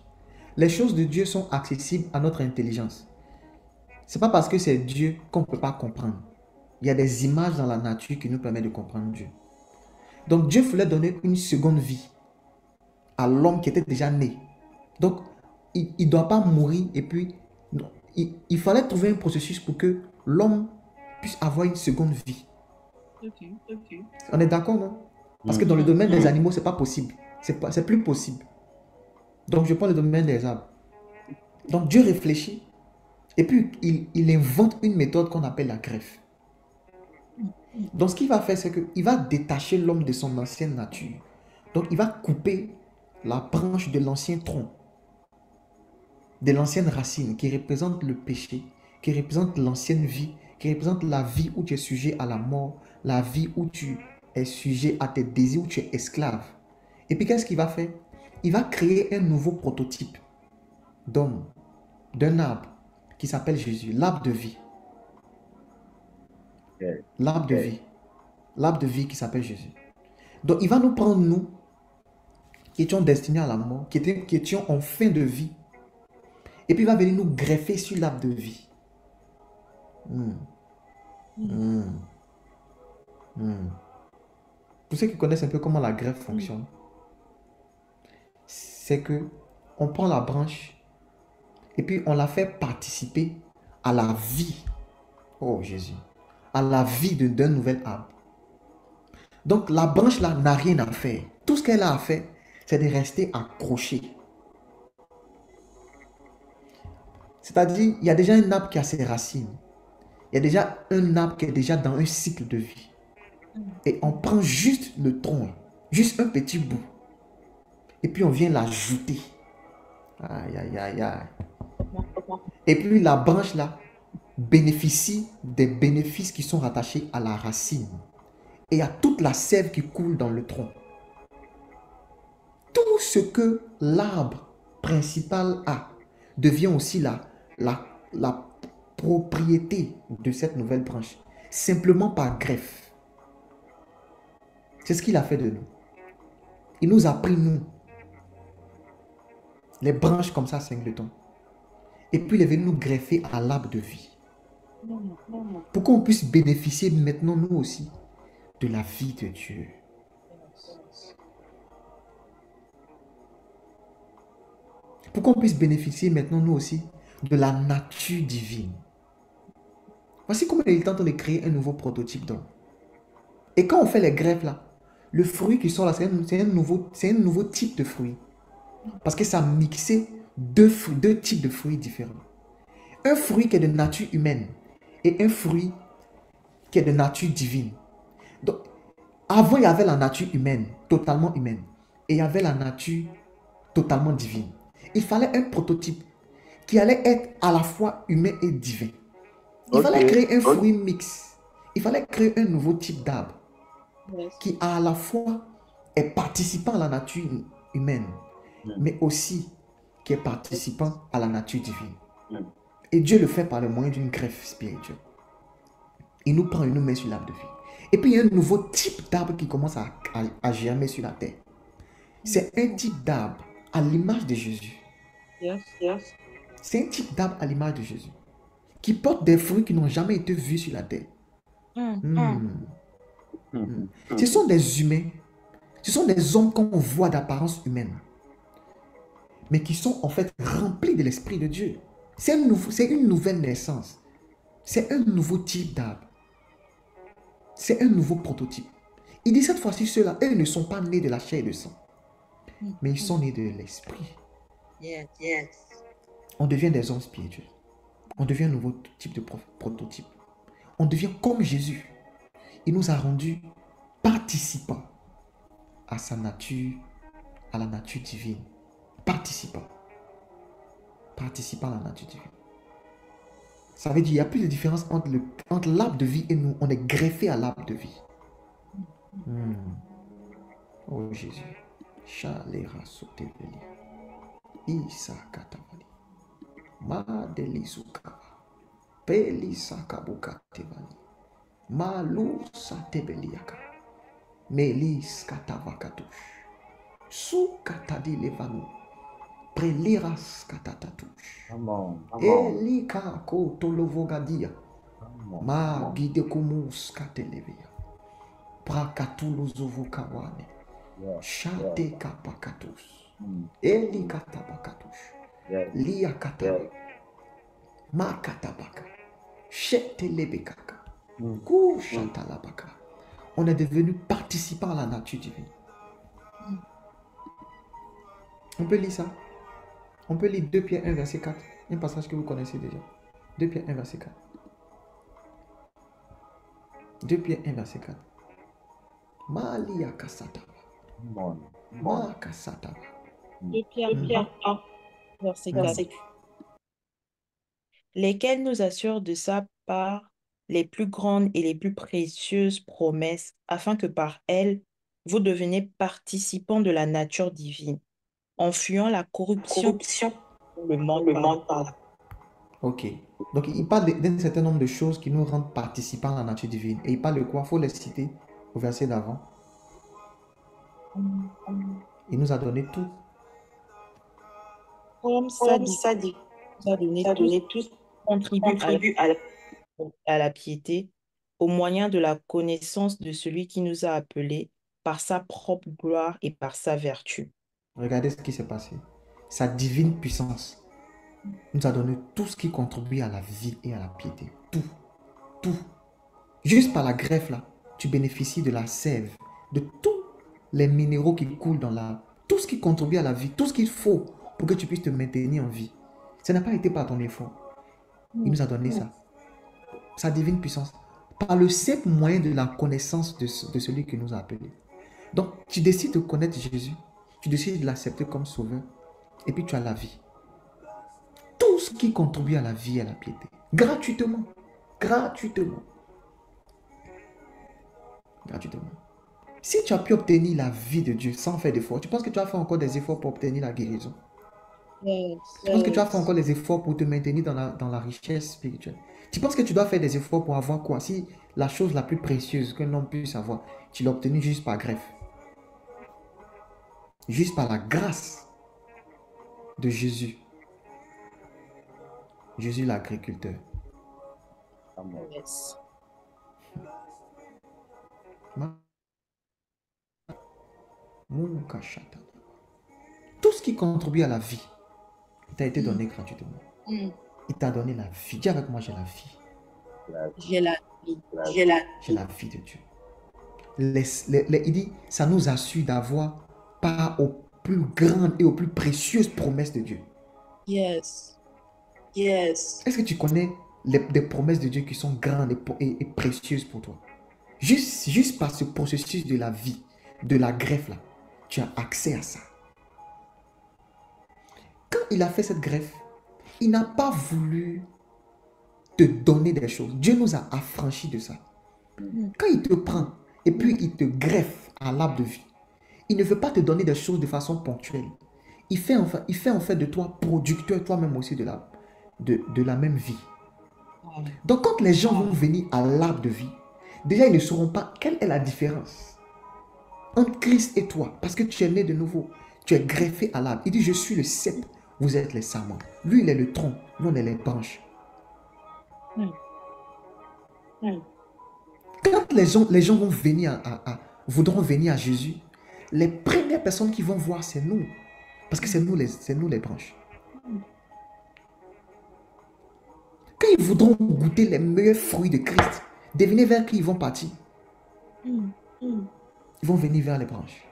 A: Les choses de Dieu sont accessibles à notre intelligence. Ce n'est pas parce que c'est Dieu qu'on ne peut pas comprendre. Il y a des images dans la nature qui nous permettent de comprendre Dieu. Donc, Dieu voulait donner une seconde vie à l'homme qui était déjà né. Donc, il ne doit pas mourir et puis, non, il fallait trouver un processus pour que l'homme puisse avoir une seconde vie. On est d'accord, non? Parce que dans le domaine des animaux, ce n'est pas possible. C'est plus possible. Donc, je prends le domaine des arbres. Donc, Dieu réfléchit et puis il invente une méthode qu'on appelle la greffe. Donc, ce qu'il va faire, c'est qu'il va détacher l'homme de son ancienne nature. Donc, il va couper la branche de l'ancien tronc, de l'ancienne racine qui représente le péché, qui représente l'ancienne vie, qui représente la vie où tu es sujet à la mort, la vie où tu es sujet à tes désirs, où tu es esclave. Et puis, qu'est-ce qu'il va faire? Il va créer un nouveau prototype d'homme, d'un arbre qui s'appelle Jésus, l'arbre de vie. L'arbre de vie. L'arbre de vie qui s'appelle Jésus. Donc, il va nous prendre, nous, qui étions destinés à la mort, qui étions en fin de vie. Et puis, il va venir nous greffer sur l'arbre de vie. Pour ceux qui connaissent un peu comment la greffe fonctionne, c'est que on prend la branche et puis on la fait participer à la vie. Oh Jésus. À la vie d'un nouvel arbre. Donc la branche là n'a rien à faire. Tout ce qu'elle a à faire, c'est de rester accrochée. C'est-à-dire, il y a déjà un arbre qui a ses racines. Il y a déjà un arbre qui est déjà dans un cycle de vie. Et on prend juste le tronc, juste un petit bout. Et puis on vient l'ajouter. Aïe, aïe, aïe, aïe. Et puis la branche là bénéficie des bénéfices qui sont rattachés à la racine et à toute la sève qui coule dans le tronc. Tout ce que l'arbre principal a devient aussi la propriété de cette nouvelle branche, simplement par greffe. C'est ce qu'il a fait de nous. Il nous a pris, nous, les branches comme ça, singletons. Et puis il est venu nous greffer à l'arbre de vie. Pour qu'on puisse bénéficier maintenant, nous aussi, de la vie de Dieu. Pour qu'on puisse bénéficier maintenant, nous aussi, de la nature divine. Voici comment il est en train de créer un nouveau prototype d'homme. Et quand on fait les greffes là, le fruit qui sort là, c'est un nouveau type de fruit. Parce que ça a mixé deux types de fruits différents. Un fruit qui est de nature humaine et un fruit qui est de nature divine. Donc, avant, il y avait la nature humaine, totalement humaine. Et il y avait la nature totalement divine. Il fallait un prototype qui allait être à la fois humain et divin. Il fallait créer un fruit mix. Il fallait créer un nouveau type d'arbre qui à la fois est participant à la nature humaine, mais aussi qui est participant à la nature divine. Et Dieu le fait par le moyen d'une greffe spirituelle. Il nous prend et nous met sur l'arbre de vie. Et puis il y a un nouveau type d'arbre qui commence à germer sur la terre. C'est un type d'arbre à l'image de Jésus.
F: Yes.
A: C'est un type d'arbre à l'image de Jésus qui porte des fruits qui n'ont jamais été vus sur la terre. Ce sont des humains, ce sont des hommes qu'on voit d'apparence humaine, mais qui sont en fait remplis de l'Esprit de Dieu. C'est une nouvelle naissance. C'est un nouveau type d'arbre. C'est un nouveau prototype. Il dit cette fois-ci, ceux-là, eux ne sont pas nés de la chair et de sang, mais ils sont nés de l'Esprit.
F: Yes.
A: On devient des hommes spirituels. On devient un nouveau type de prototype. On devient comme Jésus. Il nous a rendus participants à sa nature, à la nature divine. Participants. Participants à la nature divine. Ça veut dire qu'il n'y a plus de différence entre l'arbre de vie et nous. On est greffé à l'arbre de vie. Oh Jésus. Chalera soteveli. Isa katavali. Madeli sukava. Peli sakabuka tevali. Malu satebeliaka. Melis katavakatush. Su katadi levanu. Preliras katatatush.
C: Come on.
A: Elika ko tolovogadia. Ma gide kumus katelevia. Prakatuluzovukawane. Shate kapakatus. Eli katabakatush. Lia kataba. Ma katabaka. Shete lebekaka. Kushatalabaka. On est devenu participant à la nature divine. On peut lire ça. On peut lire 2 Pierre 1, verset 4. Un passage que vous connaissez déjà. 2 Pierre 1, verset 4. 2 Pierre 1, verset 4. Malia kasataba. Ma kasataba.
F: 2 Pierre 1, verset 4.
B: Lesquels nous assurent de sa part les plus grandes et les plus précieuses promesses, afin que par elles, vous deveniez participants de la nature divine, en fuyant la corruption dont le monde parle.
A: Ok. Donc, il parle d'un certain nombre de choses qui nous rendent participants à la nature divine. Et il parle de quoi? Il faut les citer au verset d'avant. Il nous a donné tout.
B: Comme ça dit, nous a donné tous contribuent à la piété, au moyen de la connaissance de celui qui nous a appelés par sa propre gloire et par sa vertu.
A: Regardez ce qui s'est passé. Sa divine puissance nous a donné tout ce qui contribue à la vie et à la piété. Tout. Tout. Juste par la greffe là, tu bénéficies de la sève, de tous les minéraux qui coulent dans l'arbre. Tout ce qui contribue à la vie, tout ce qu'il faut pour que tu puisses te maintenir en vie. Ça n'a pas été par ton effort. Il nous a donné ça. Sa divine puissance. Par le simple moyen de la connaissance de celui qui nous a appelés. Donc, tu décides de connaître Jésus. Tu décides de l'accepter comme sauveur. Et puis, tu as la vie. Tout ce qui contribue à la vie et à la piété. Gratuitement. Gratuitement. Gratuitement. Si tu as pu obtenir la vie de Dieu sans faire d'efforts, tu penses que tu as fait encore des efforts pour obtenir la guérison? Tu penses que tu as fait encore des efforts pour te maintenir dans la richesse spirituelle? Tu penses que tu dois faire des efforts pour avoir quoi? Si la chose la plus précieuse qu'un homme puisse avoir, tu l'as obtenue juste par greffe. Juste par la grâce de Jésus. Jésus l'agriculteur.
B: Yes.
A: Tout ce qui contribue à la vie t'a été donné gratuitement. Il t'a donné la vie. Dis avec moi, j'ai la vie.
F: J'ai la vie.
A: J'ai la vie de Dieu. Il dit, ça nous assure d'avoir part aux plus grandes et aux plus précieuses promesses de Dieu.
F: Yes.
A: Est-ce que tu connais des promesses de Dieu qui sont grandes et précieuses pour toi? Juste par ce processus de la vie, de la greffe là, tu as accès à ça. Quand il a fait cette greffe, il n'a pas voulu te donner des choses. Dieu nous a affranchis de ça. Quand il te prend et puis il te greffe à l'arbre de vie, il ne veut pas te donner des choses de façon ponctuelle. Il fait en fait de toi producteur toi-même aussi de la même vie. Donc quand les gens vont venir à l'arbre de vie, déjà ils ne sauront pas quelle est la différence
G: entre Christ et toi, parce que tu es né de nouveau, tu es greffé à l'arbre. Il dit, je suis le cep, vous êtes les sarments. Lui, il est le tronc, nous, on est les branches. Quand les gens vont venir voudront venir à Jésus, les premières personnes qui vont voir, c'est nous. Parce que c'est nous les branches. Quand ils voudront goûter les meilleurs fruits de Christ, devinez vers qui ils vont partir. Ils vont venir vers les branches.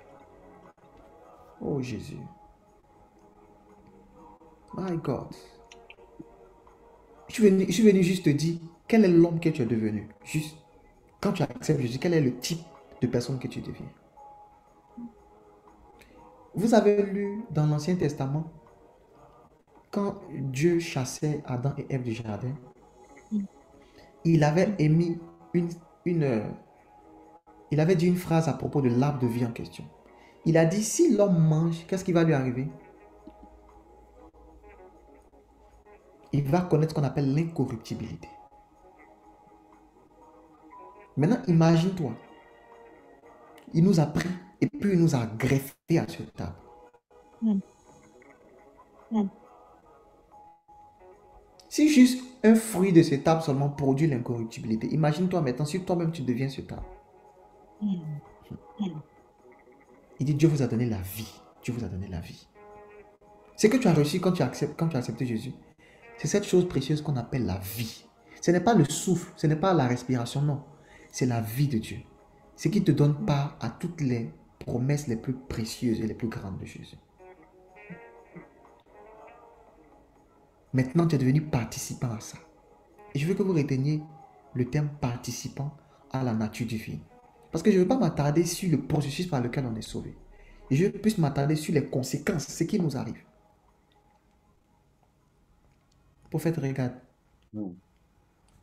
G: Oh Jésus. My God. Je suis venu juste te dire, quel est l'homme que tu es devenu. Juste, quand tu acceptes Jésus, quel est le type de personne que tu deviens. Vous avez lu dans l'Ancien Testament, quand Dieu chassait Adam et Ève du jardin, il avait émis il avait dit une phrase à propos de l'arbre de vie en question. Il a dit, si l'homme mange, qu'est-ce qui va lui arriver? Il va connaître ce qu'on appelle l'incorruptibilité. Maintenant, imagine-toi. Il nous a pris et puis il nous a greffé à cette table. Si juste un fruit de cette table seulement produit l'incorruptibilité, imagine-toi maintenant si toi-même tu deviens cette table. Il dit, Dieu vous a donné la vie. Dieu vous a donné la vie. Ce que tu as reçu quand tu as accepté Jésus, c'est cette chose précieuse qu'on appelle la vie. Ce n'est pas le souffle, ce n'est pas la respiration, non. C'est la vie de Dieu. Ce qui te donne part à toutes les promesses les plus précieuses et les plus grandes de Jésus. Maintenant, tu es devenu participant à ça. Et je veux que vous reteniez le terme participant à la nature divine. Parce que je ne veux pas m'attarder sur le processus par lequel on est sauvé. Et je veux plus m'attarder sur les conséquences, ce qui nous arrive. Prophète, regarde.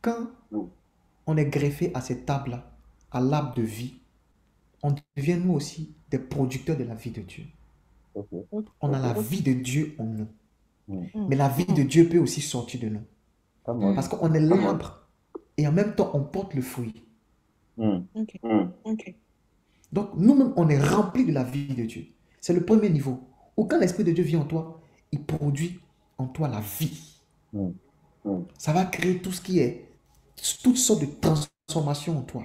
G: Quand on est greffé à cette table-là, à l'arbre de vie, on devient nous aussi des producteurs de la vie de Dieu. On a la vie de Dieu en nous. Mais la vie de Dieu peut aussi sortir de nous. Parce qu'on est l'arbre et en même temps on porte le fruit. Donc nous-mêmes on est remplis de la vie de Dieu. C'est le premier niveau. Où quand l'Esprit de Dieu vient en toi, il produit en toi la vie. Ça va créer tout ce qui est, toutes sortes de transformations en toi.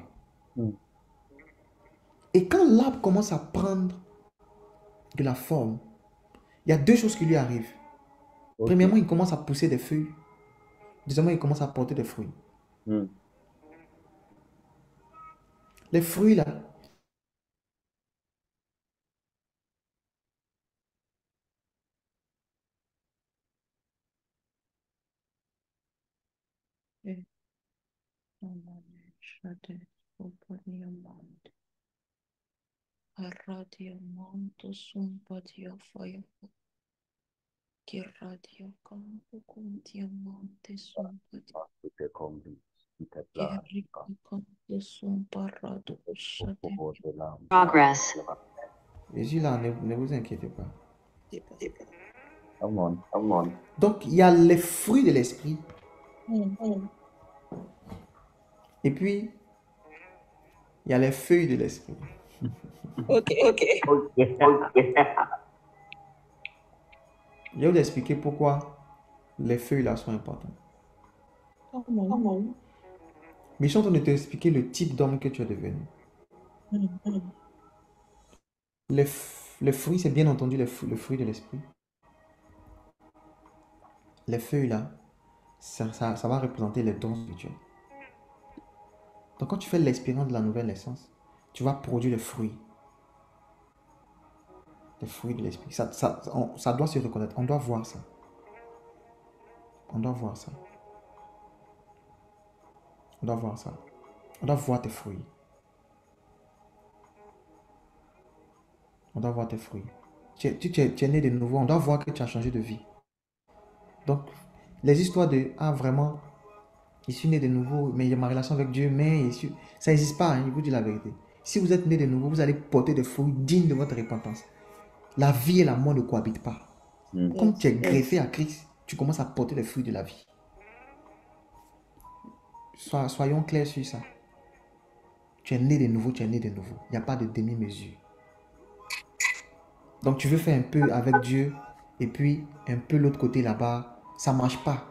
G: Et quand l'arbre commence à prendre de la forme, il y a deux choses qui lui arrivent. Premièrement, il commence à pousser des feuilles. Deuxièmement, il commence à porter des fruits. Les fruits là,
H: Progress.
G: Jésus là, ne vous inquiétez pas.
C: Come on.
G: Donc, il y a les fruits de l'esprit. Et puis, il y a les feuilles de l'esprit.
F: Ok.
G: Je vais vous expliquer pourquoi les feuilles là sont importantes. Mais je suis en train de t'expliquer le type d'homme que tu es devenu. Les fruits, c'est bien entendu le fruit de l'esprit. Les feuilles là, ça va représenter les dons de Dieu. Donc quand tu fais l'expérience de la nouvelle naissance, tu vas produire les fruits. Les fruits de l'esprit. Ça doit se reconnaître. On doit voir ça. On doit voir ça. On doit voir ça. On doit voir tes fruits. On doit voir tes fruits. Tu es né de nouveau. On doit voir que tu as changé de vie. Donc, les histoires de « Ah, vraiment, je suis né de nouveau, mais il y a ma relation avec Dieu, mais ça n'existe pas, hein, je vous dis la vérité. Si vous êtes né de nouveau, vous allez porter des fruits dignes de votre repentance. La vie et la mort ne cohabitent pas. Comme tu es greffé à Christ, tu commences à porter les fruits de la vie. Soyons clairs sur ça. Tu es né de nouveau, tu es né de nouveau. Il n'y a pas de demi-mesure. Donc tu veux faire un peu avec Dieu et puis un peu l'autre côté là-bas. Ça ne marche pas.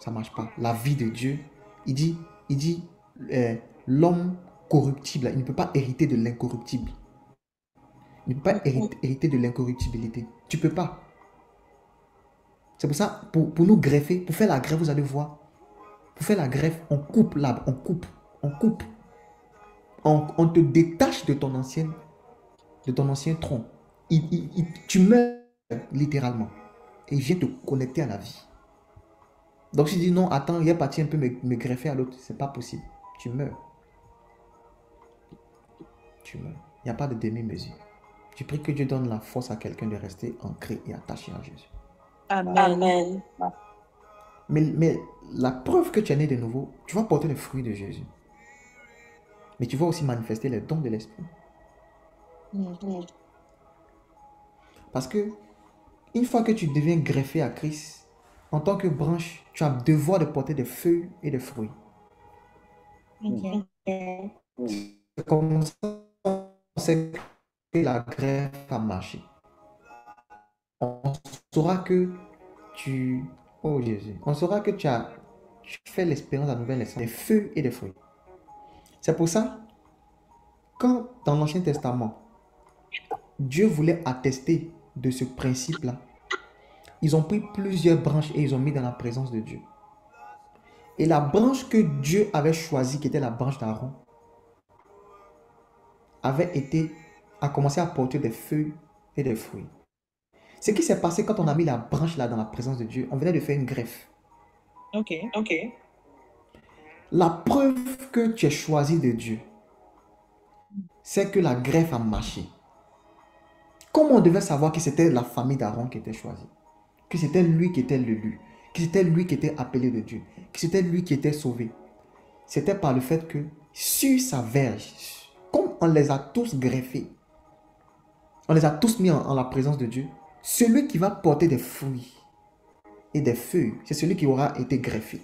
G: Ça ne marche pas. La vie de Dieu, il dit l'homme corruptible, il ne peut pas hériter de l'incorruptible. Il ne peut pas hériter de l'incorruptibilité. Tu ne peux pas. C'est pour ça, pour nous greffer, pour faire la greffe, vous allez voir, pour faire la greffe, on coupe l'arbre, on coupe. On te détache de ton ancien tronc. Tu meurs littéralement. Et il vient te connecter à la vie. Donc si tu dis non, attends, il est parti un peu me greffer à l'autre, c'est pas possible. Tu meurs. Tu meurs. Il n'y a pas de demi-mesure. Tu pries que Dieu donne la force à quelqu'un de rester ancré et attaché en Jésus.
F: Amen.
E: Amen.
G: Mais la preuve que tu es né de nouveau, tu vas porter les fruits de Jésus. Mais tu vas aussi manifester les dons de l'Esprit. Parce que une fois que tu deviens greffé à Christ, en tant que branche, tu as le devoir de porter des feuilles et des fruits. C'est comme ça qu'on sait que la greffe a marché. On saura que oh Jésus, on saura que tu fais l'expérience de la nouvelle naissance, des feuilles et des fruits. C'est pour ça, quand dans l'Ancien Testament, Dieu voulait attester de ce principe-là, ils ont pris plusieurs branches et ils ont mis dans la présence de Dieu. Et la branche que Dieu avait choisie, qui était la branche d'Aaron, a commencé à porter des feuilles et des fruits. Ce qui s'est passé quand on a mis la branche là dans la présence de Dieu, on venait de faire une greffe.
F: Ok.
G: La preuve que tu es choisi de Dieu, c'est que la greffe a marché. Comment on devait savoir que c'était la famille d'Aaron qui était choisie? Que c'était lui qui était l'élu? Que c'était lui qui était appelé de Dieu? Que c'était lui qui était sauvé? C'était par le fait que sur sa verge, comme on les a tous greffés, on les a tous mis en la présence de Dieu, celui qui va porter des fruits et des feuilles, c'est celui qui aura été greffé.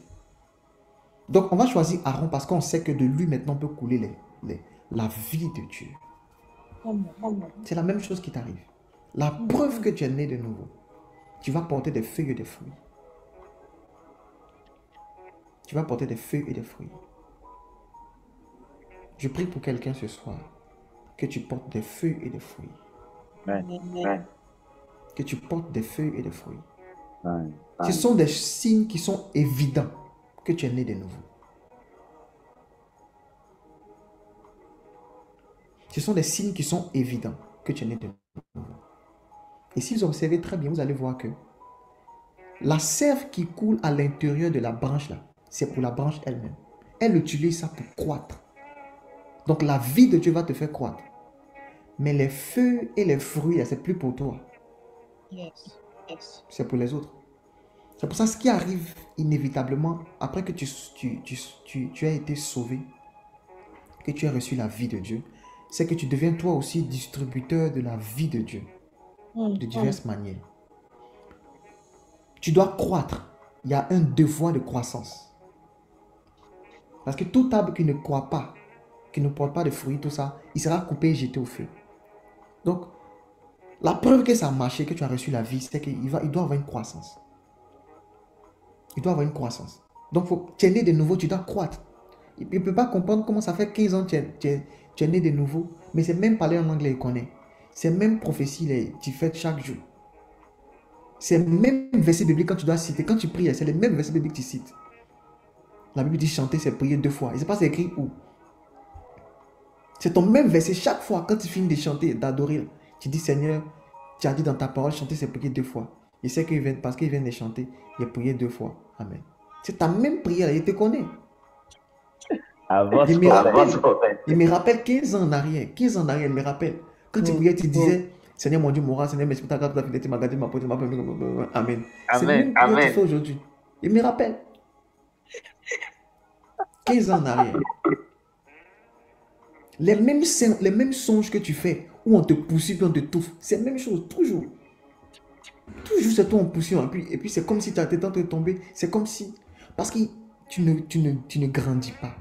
G: Donc on va choisir Aaron parce qu'on sait que de lui maintenant peut couler la vie de Dieu. C'est la même chose qui t'arrive. La preuve que tu es né de nouveau, tu vas porter des feuilles et des fruits. Tu vas porter des feuilles et des fruits. Je prie pour quelqu'un ce soir, que tu portes des feuilles et des fruits.
C: Amen.
G: Que tu portes des feuilles et des fruits.
C: Amen.
G: Ce sont des signes qui sont évidents que tu es né de nouveau. Ce sont des signes qui sont évidents que tu es né de nouveau. Et si vous observez très bien, vous allez voir que la sève qui coule à l'intérieur de la branche là, c'est pour la branche elle-même. Elle utilise ça pour croître. Donc la vie de Dieu va te faire croître. Mais les feuilles et les fruits, c'est plus pour toi.
F: Yes.
G: C'est pour les autres. C'est pour ça ce qui arrive inévitablement après que tu as été sauvé, que tu as reçu la vie de Dieu, c'est que tu deviens toi aussi distributeur de la vie de Dieu, de diverses manières. Tu dois croître. Il y a un devoir de croissance. Parce que tout arbre qui ne croît pas, qui ne porte pas de fruits, tout ça, il sera coupé et jeté au feu. Donc, la preuve que ça a marché, que tu as reçu la vie, c'est qu'il doit avoir une croissance. Il doit avoir une croissance. Donc, tu es né de nouveau, tu dois croître. Il ne peut pas comprendre comment ça fait 15 ans que tu es né de nouveau. Mais c'est même parler en anglais, il connaît. C'est même prophétie, tu fais chaque jour. C'est même verset biblique quand tu dois citer. Quand tu pries, c'est les mêmes versets bibliques que tu cites. La Bible dit chanter, c'est prier 2 fois. Et c'est pas c'est écrit où. C'est ton même verset chaque fois quand tu finis de chanter, d'adorer. Tu dis Seigneur, tu as dit dans ta parole, chanter, c'est prier 2 fois. Je sais parce qu'il vient de chanter, il a prié 2 fois. Amen. C'est ta même prière, il te connaît. Il me rappelle 15 ans en arrière. 15 ans en arrière, il me rappelle. Quand tu priais, tu disais, Seigneur mon Dieu, mon roi, Seigneur, merci pour ta grâce, ta fidélité, ma gardé, ma portée, ma paix. Amen. C'est le même prière que tu fais aujourd'hui. Il me rappelle. 15 ans en arrière. Les mêmes songes que tu fais, où on te poursuit, on te touffe, c'est la même chose, toujours. Toujours c'est toi en poussant. Et puis c'est comme si tu étais en train de tomber. C'est comme si. Parce que tu ne grandis pas.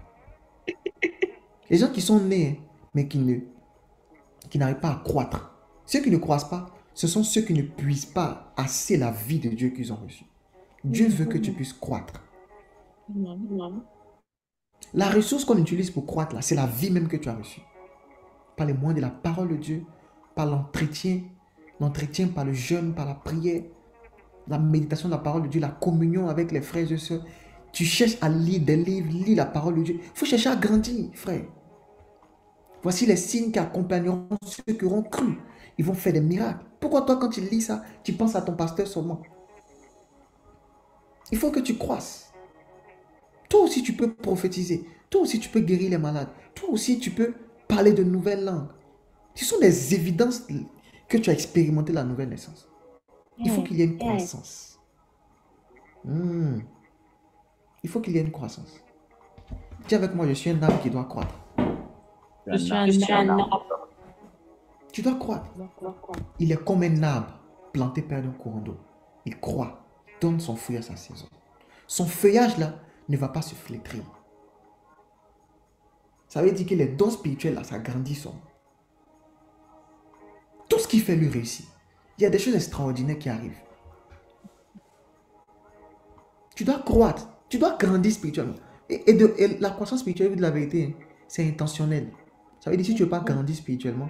G: Les gens qui sont nés, mais qui qui n'arrivent pas à croître. Ceux qui ne croissent pas, ce sont ceux qui ne puissent pas assez la vie de Dieu qu'ils ont reçue. Dieu veut que tu puisses croître. La ressource qu'on utilise pour croître, là, c'est la vie même que tu as reçue. Par les moyens de la parole de Dieu, par l'entretien par le jeûne, par la prière, la méditation de la parole de Dieu, la communion avec les frères et sœurs. Tu cherches à lire des livres, lis la parole de Dieu. Il faut chercher à grandir, frère. Voici les signes qui accompagneront ceux qui auront cru. Ils vont faire des miracles. Pourquoi toi, quand tu lis ça, tu penses à ton pasteur seulement? Il faut que tu croisses. Toi aussi, tu peux prophétiser. Toi aussi, tu peux guérir les malades. Toi aussi, tu peux parler de nouvelles langues. Ce sont des évidences que tu as expérimenté la nouvelle naissance. Il faut qu'il y ait une croissance. Il faut qu'il y ait une croissance. Dis avec moi, je suis un arbre qui doit croître.
F: Je suis
E: Je suis
F: un
E: un
F: arbre.
E: arbre.
G: Tu dois croître. Il est comme un arbre planté près d'un courant d'eau. Il croît, donne son fruit à sa saison. Son feuillage là ne va pas se flétrir. Ça veut dire que les dons spirituels là, ça grandit son. Tout ce qu'il fait lui réussit. Il y a des choses extraordinaires qui arrivent. Tu dois croître, tu dois grandir spirituellement. Et la croissance spirituelle, de la vérité, hein, c'est intentionnel. Ça veut dire que si tu ne veux pas grandir spirituellement,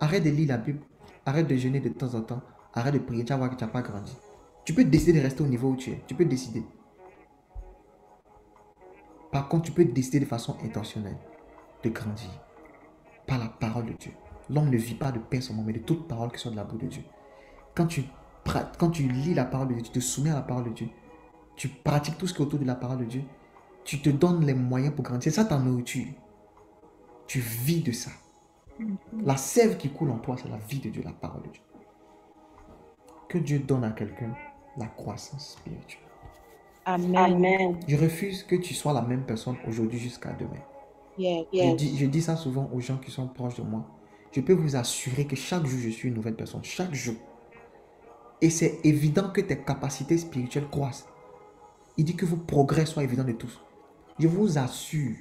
G: arrête de lire la Bible, arrête de jeûner de temps en temps, arrête de prier, tu vas voir que tu n'as pas grandi. Tu peux décider de rester au niveau où tu es, tu peux décider. Par contre, tu peux décider de façon intentionnelle de grandir par la parole de Dieu. L'homme ne vit pas de pain seulement, mais de toute parole qui sort de la bouche de Dieu. Quand tu lis la parole de Dieu, tu te soumets à la parole de Dieu, tu pratiques tout ce qui est autour de la parole de Dieu, tu te donnes les moyens pour grandir. C'est ça ta nourriture. Tu vis de ça. La sève qui coule en toi, c'est la vie de Dieu, la parole de Dieu. Que Dieu donne à quelqu'un la croissance spirituelle.
F: Amen.
E: Amen.
G: Je refuse que tu sois la même personne aujourd'hui jusqu'à demain.
F: Yes.
G: Je dis ça souvent aux gens qui sont proches de moi. Je peux vous assurer que chaque jour, je suis une nouvelle personne. Chaque jour. Et c'est évident que tes capacités spirituelles croissent. Il dit que vos progrès soient évidents de tous. Je vous assure.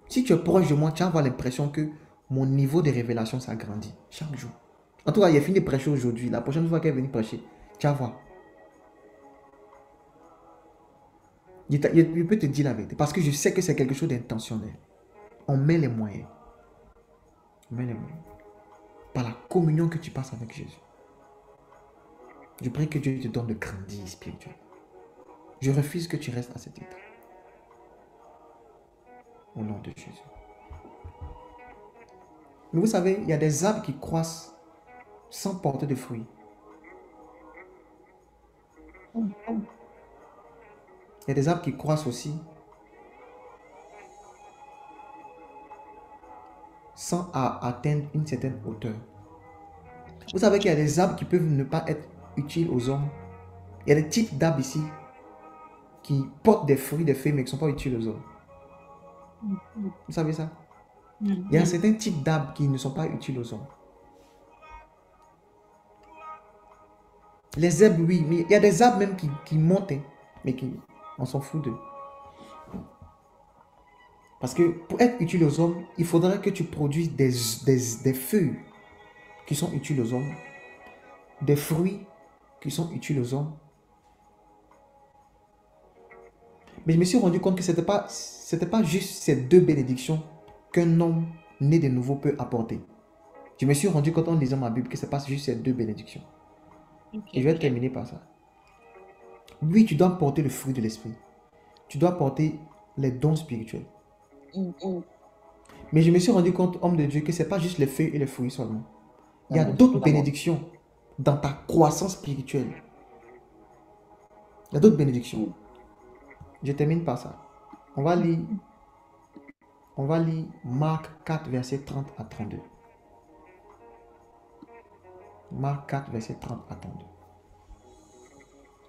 G: Si tu es proche de moi, tu vas avoir l'impression que mon niveau de révélation s'agrandit chaque jour. En tout cas, il a fini de prêcher aujourd'hui. La prochaine fois qu'elle est venue prêcher, tu vas voir. Je peux te dire la vérité. Parce que je sais que c'est quelque chose d'intentionnel. On met les moyens. On met les moyens. Par la communion que tu passes avec Jésus. Je prie que Dieu te donne de grandir spirituellement. Je refuse que tu restes à cet état. Au nom de Jésus. Mais vous savez, il y a des arbres qui croissent sans porter de fruits. Il y a des arbres qui croissent aussi sans atteindre une certaine hauteur. Vous savez qu'il y a des arbres qui peuvent ne pas être utiles aux hommes. Il y a des types d'arbres ici qui portent des fruits, des feuilles, mais qui ne sont pas utiles aux hommes. Vous savez ça? Il y a certains types d'arbres qui ne sont pas utiles aux hommes. Les herbes, oui, mais il y a des arbres même qui montent, hein, mais on s'en fout d'eux. Parce que pour être utile aux hommes, il faudrait que tu produises des feuilles qui sont utiles aux hommes, des fruits qui sont utiles aux hommes. Mais je me suis rendu compte que ce n'était pas juste ces deux bénédictions qu'un homme né de nouveau peut apporter. Je me suis rendu compte en lisant ma Bible que ce n'est pas juste ces deux bénédictions. Et je vais terminer par ça. Oui, tu dois porter le fruit de l'esprit. Tu dois porter les dons spirituels. Mais je me suis rendu compte, homme de Dieu, que ce n'est pas juste les feuilles et les fruits seulement. Il y a d'autres bénédictions dans ta croissance spirituelle. Il y a d'autres bénédictions. Je termine par ça. On va lire Marc 4, verset 30 à 32. Marc 4, verset 30 à 32.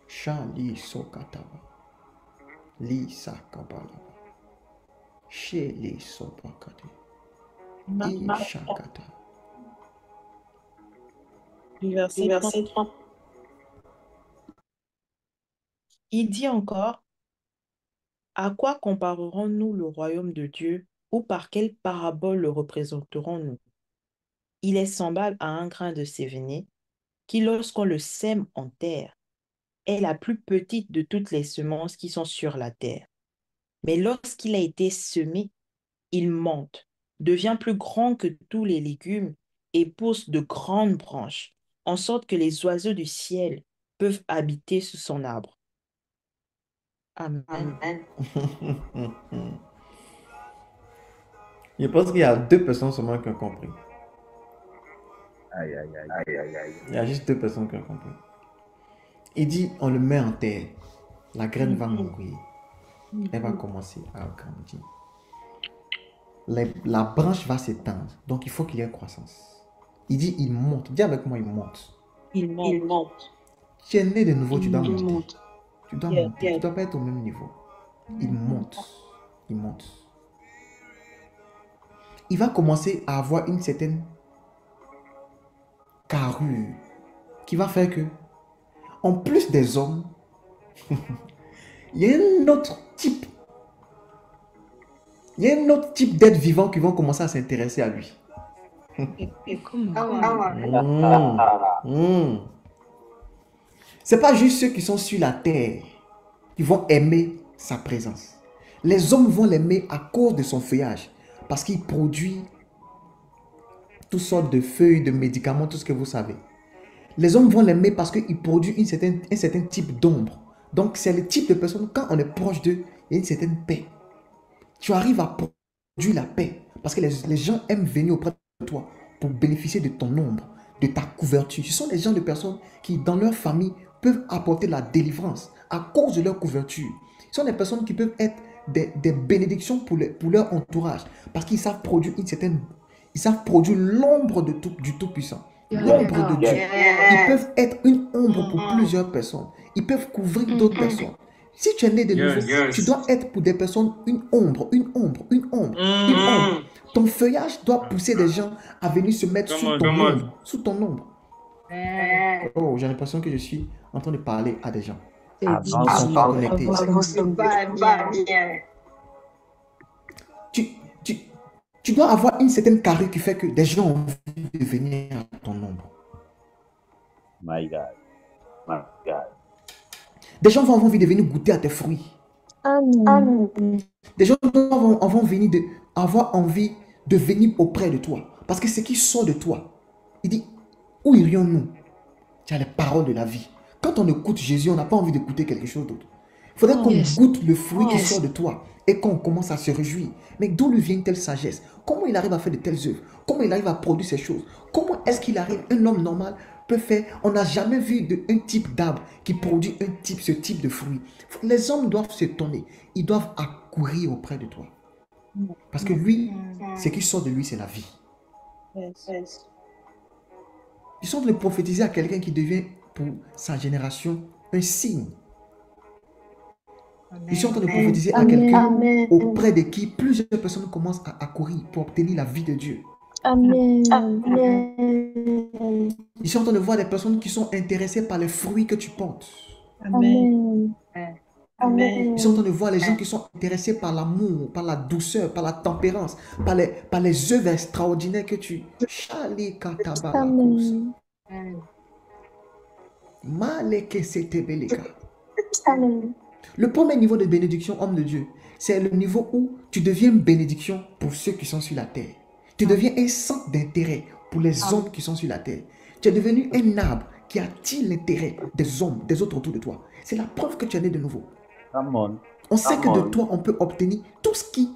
G: Shali sokataba. Li sakabala. Sheli sopakate. Ishakata.
F: Verset
E: 30.
B: Il dit encore, à quoi comparerons-nous le royaume de Dieu ou par quelle parabole le représenterons-nous? il est semblable à un grain de sévéné qui, lorsqu'on le sème en terre, est la plus petite de toutes les semences qui sont sur la terre. Mais lorsqu'il a été semé, il monte, devient plus grand que tous les légumes et pousse de grandes branches, en sorte que les oiseaux du ciel peuvent habiter sous son arbre. Amen.
E: Amen.
G: Je pense qu'il y a 2 personnes seulement qui ont compris.
C: Aïe, aïe, aïe, aïe, aïe, aïe.
G: Il y a juste 2 personnes qui ont compris. Il dit, on le met en terre. La graine va mourir. Elle va commencer à grandir. La branche va s'étendre. Donc, il faut qu'il y ait croissance. Il dit, il monte. Dis avec moi, il monte.
F: Il monte.
E: Il monte.
G: Tu es né de nouveau, tu dois
D: Il
G: monter.
D: monte.
G: Tu dois
F: Yeah,
G: monter.
F: yeah.
G: Tu dois pas être au même niveau. Il monte. Il monte. Il va commencer à avoir une certaine carrure qui va faire que, en plus des hommes, il y a un autre type. Il y a un autre type d'êtres vivants qui vont commencer à s'intéresser à lui.
D: Et comment?
G: C'est pas juste ceux qui sont sur la terre qui vont aimer sa présence. Les hommes vont l'aimer à cause de son feuillage, parce qu'il produit toutes sortes de feuilles, de médicaments, tout ce que vous savez. Les hommes vont l'aimer parce qu'il produit un certain type d'ombre. Donc c'est le type de personne, quand on est proche d'eux, il y a une certaine paix. Tu arrives à produire la paix, parce que les gens aiment venir auprès de toi pour bénéficier de ton ombre, de ta couverture. Ce sont les gens de personnes qui, dans leur famille, peuvent apporter la délivrance à cause de leur couverture. Ce sont des personnes qui peuvent être des bénédictions pour leur entourage, parce qu'ils savent produire l'ombre du Tout-Puissant, l'ombre de Dieu. Ils peuvent être une ombre pour plusieurs personnes. Ils peuvent couvrir d'autres personnes. Si tu es né de nouveau, tu dois être pour des personnes une ombre. Ton feuillage doit pousser des gens à venir se mettre sous ton ombre. Oh, j'ai l'impression que je suis en train de parler à des gens. Ils ne sont pas connectés. Tu dois avoir une certaine carrure qui fait que des gens ont envie de venir à ton ombre.
C: My God. My God.
G: Des gens vont avoir envie de venir goûter à tes fruits. Des gens vont avoir envie de venir auprès de toi. Parce que ce qui sort de toi, il dit, où irions-nous? Tu as les paroles de la vie. Quand on écoute Jésus, on n'a pas envie d'écouter quelque chose d'autre. Il faudrait qu'on goûte le fruit qui sort de toi et qu'on commence à se réjouir. Mais d'où lui vient une telle sagesse? Comment il arrive à faire de telles œuvres? Comment il arrive à produire ces choses? Comment est-ce qu'il arrive? Un homme normal peut faire. On n'a jamais vu un type d'arbre qui produit ce type de fruit. Les hommes doivent s'étonner. Ils doivent accourir auprès de toi. Parce que lui, ce qui sort de lui, c'est la vie. Ils sont en train de prophétiser à quelqu'un qui devient pour sa génération un signe. Ils sont en train de prophétiser à quelqu'un auprès de qui plusieurs personnes commencent à accourir pour obtenir la vie de Dieu.
D: Amen.
G: Ils sont en train de voir des personnes qui sont intéressées par les fruits que tu portes.
F: Amen.
G: Ils sont en train de voir les gens qui sont intéressés par l'amour, par la douceur, par la tempérance, par les œuvres extraordinaires que tu... Le premier niveau de bénédiction, homme de Dieu, c'est le niveau où tu deviens une bénédiction pour ceux qui sont sur la terre. Tu deviens un centre d'intérêt pour les hommes qui sont sur la terre. Tu es devenu un arbre qui attire l'intérêt des hommes, des autres autour de toi. C'est la preuve que tu es né de nouveau.
C: Come on.
G: On sait que de toi, on peut obtenir tout ce qui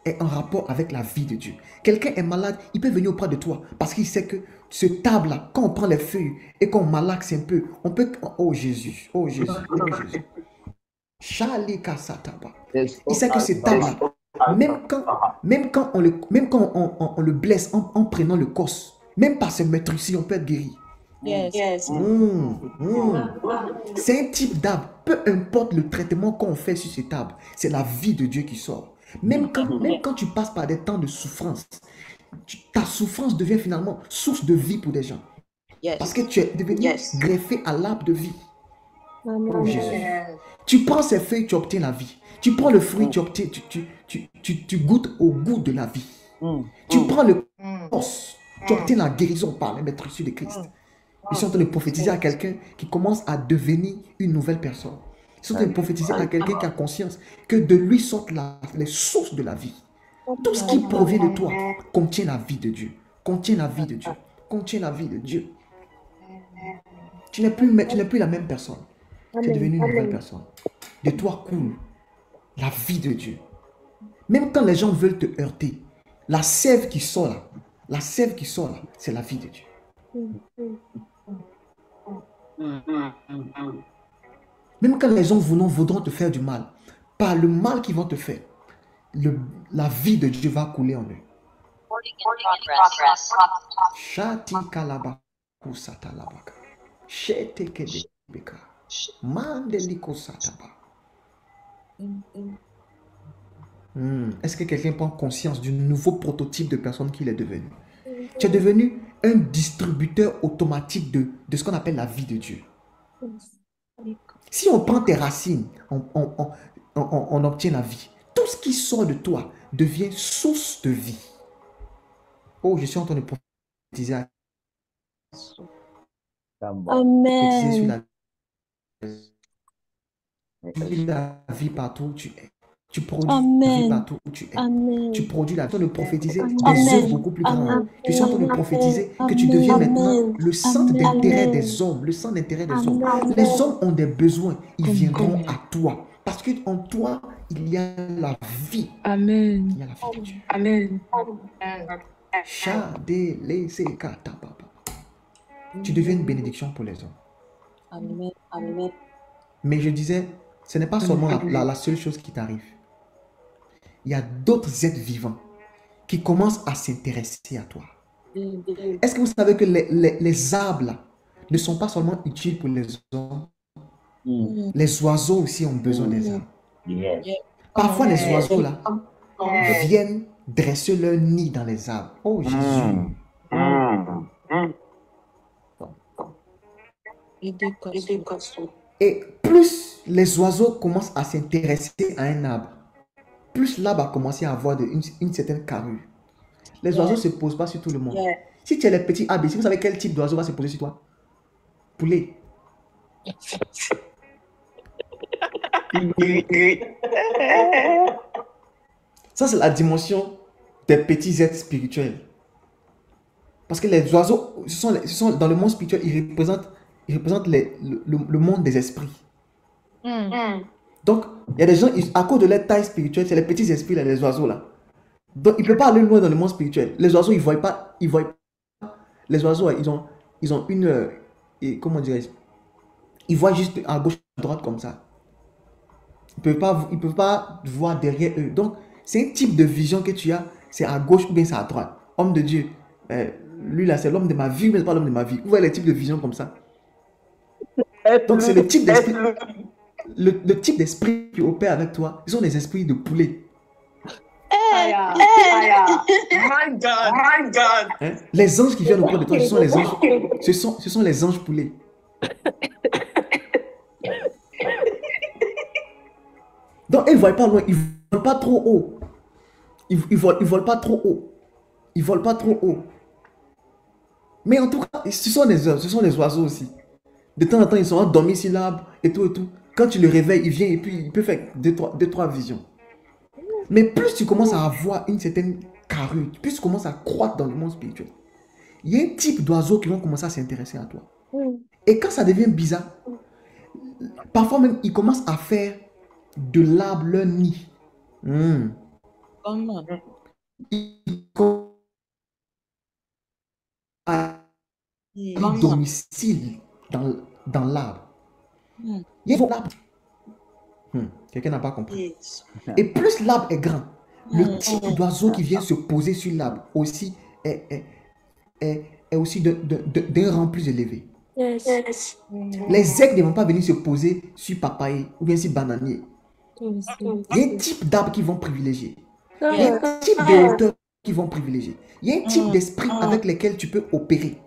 G: est en rapport avec la vie de Dieu. Quelqu'un est malade, il peut venir auprès de toi parce qu'il sait que ce table-là, quand on prend les feuilles et qu'on malaxe un peu, on peut... Oh Jésus, oh Jésus, oh Jésus. Il sait que ce table-là, même quand on le blesse en prenant le cos, même par ce meurtre-ci, on peut être guéri.
F: Yes.
G: C'est un type d'arbre. Peu importe le traitement qu'on fait sur cet arbre, c'est la vie de Dieu qui sort. Même quand tu passes par des temps de souffrance, ta souffrance devient finalement source de vie pour des gens. Parce que tu es devenu greffé à l'arbre de vie. Oh Jésus. Tu prends ces feuilles, tu obtiens la vie. Tu prends le fruit, tu goûtes au goût de la vie. Tu prends le os, Tu obtiens la guérison par la maîtrise de Christ. Ils sont en train de prophétiser à quelqu'un qui commence à devenir une nouvelle personne. Ils sont en train de prophétiser à quelqu'un qui a conscience que de lui sortent les sources de la vie. Tout ce qui provient de toi contient la vie de Dieu. Contient la vie de Dieu. Contient la vie de Dieu. Tu n'es plus la même personne. Tu es devenu une nouvelle personne. De toi coule la vie de Dieu. Même quand les gens veulent te heurter, la sève qui sort là, c'est la vie de Dieu. Même quand les gens voudront te faire du mal, par le mal qu'ils vont te faire, la vie de Dieu va couler en eux. Shati kalaba kusata labaka. Shete kedebeka. Mandeliko sataba. Est-ce que quelqu'un prend conscience du nouveau prototype de personne qu'il est devenu? Tu es devenu un distributeur automatique de ce qu'on appelle la vie de Dieu. Si on prend tes racines, on obtient la vie. Tout ce qui sort de toi devient source de vie. Oh, je suis en train de prophétiser sur
D: Amen.
G: la vie partout où tu es. Tu produis la vie
D: Amen.
G: partout où tu es.
D: Amen.
G: Tu produis la vie. Tu es en train de prophétiser des
D: Amen.
G: œuvres beaucoup plus grandes.
D: Amen.
G: Je suis en train de prophétiser que tu
D: Amen.
G: deviens maintenant
D: Amen.
G: le centre
D: Amen.
G: d'intérêt
D: Amen.
G: des hommes. Le centre d'intérêt des hommes.
D: Amen.
G: Les hommes ont des besoins. Ils viendront à toi. Parce qu'en toi, il y a la vie.
F: Amen.
G: Il y a la vie de Dieu.
E: Amen.
G: Tu deviens une bénédiction pour les hommes.
F: Amen. Amen.
G: Mais je disais, ce n'est pas seulement la seule chose qui t'arrive. Il y a d'autres êtres vivants qui commencent à s'intéresser à toi. Est-ce que vous savez que les arbres là, ne sont pas seulement utiles pour les hommes? Les oiseaux aussi ont besoin des arbres.
C: Yes.
G: Parfois, les oiseaux là viennent dresser leur nid dans les arbres. Oh Jésus. Et plus les oiseaux commencent à s'intéresser à un arbre, plus l'arbre a commencé à avoir une certaine carrure. Les oiseaux ne se posent pas sur tout le monde. Si tu as les petits arbres ici, vous savez quel type d'oiseau va se poser sur toi? Poulet. Ça, c'est la dimension des petits êtres spirituels. Parce que les oiseaux, dans le monde spirituel, ils représentent le monde des esprits. Donc, il y a des gens, à cause de leur taille spirituelle, c'est les petits esprits, là, les oiseaux là. Donc, ils ne peuvent pas aller loin dans le monde spirituel. Les oiseaux, ils ne voient pas. Les oiseaux, ils ont une. Comment dirais-je? Ils voient juste à gauche, à droite comme ça. Ils ne peuvent pas voir derrière eux. Donc, c'est un type de vision que tu as. C'est à gauche ou bien c'est à droite. Homme de Dieu. Lui là, c'est l'homme de ma vie, mais ce n'est pas l'homme de ma vie. Vous voyez les types de vision comme ça. Donc, c'est le type d'esprit. Le type d'esprit qui opère avec toi, ce sont des esprits de poulet.
E: My God. My God.
G: Hein? Les anges qui viennent auprès de toi, ce sont les anges. Ce sont les anges poulets. Donc, ils ne volent pas loin, ils ne volent pas trop haut. Ils volent pas trop haut. Ils volent pas trop haut. Mais en tout cas, ce sont les oiseaux aussi. De temps en temps, ils sont endormis sur l'arbre et tout et tout. Quand tu le réveilles, il vient et puis il peut faire deux, trois visions. Mais plus tu commences à avoir une certaine carrure, plus tu commences à croître dans le monde spirituel, il y a un type d'oiseaux qui vont commencer à s'intéresser à toi. Et quand ça devient bizarre, parfois même, ils commencent à faire de l'arbre leur nid. Ils commencent à un domicile dans l'arbre. Il y a l'arbre. Quelqu'un n'a pas compris. Et plus l'arbre est grand, le type d'oiseau qui vient se poser sur l'arbre aussi est aussi d'un rang plus élevé. Les aigles ne vont pas venir se poser sur papaye ou bien sur bananier. Il y a un type d'arbre qu'ils vont privilégier. Il y a un type de hauteur qu'ils vont privilégier. Il y a un type d'esprit avec lequel tu peux opérer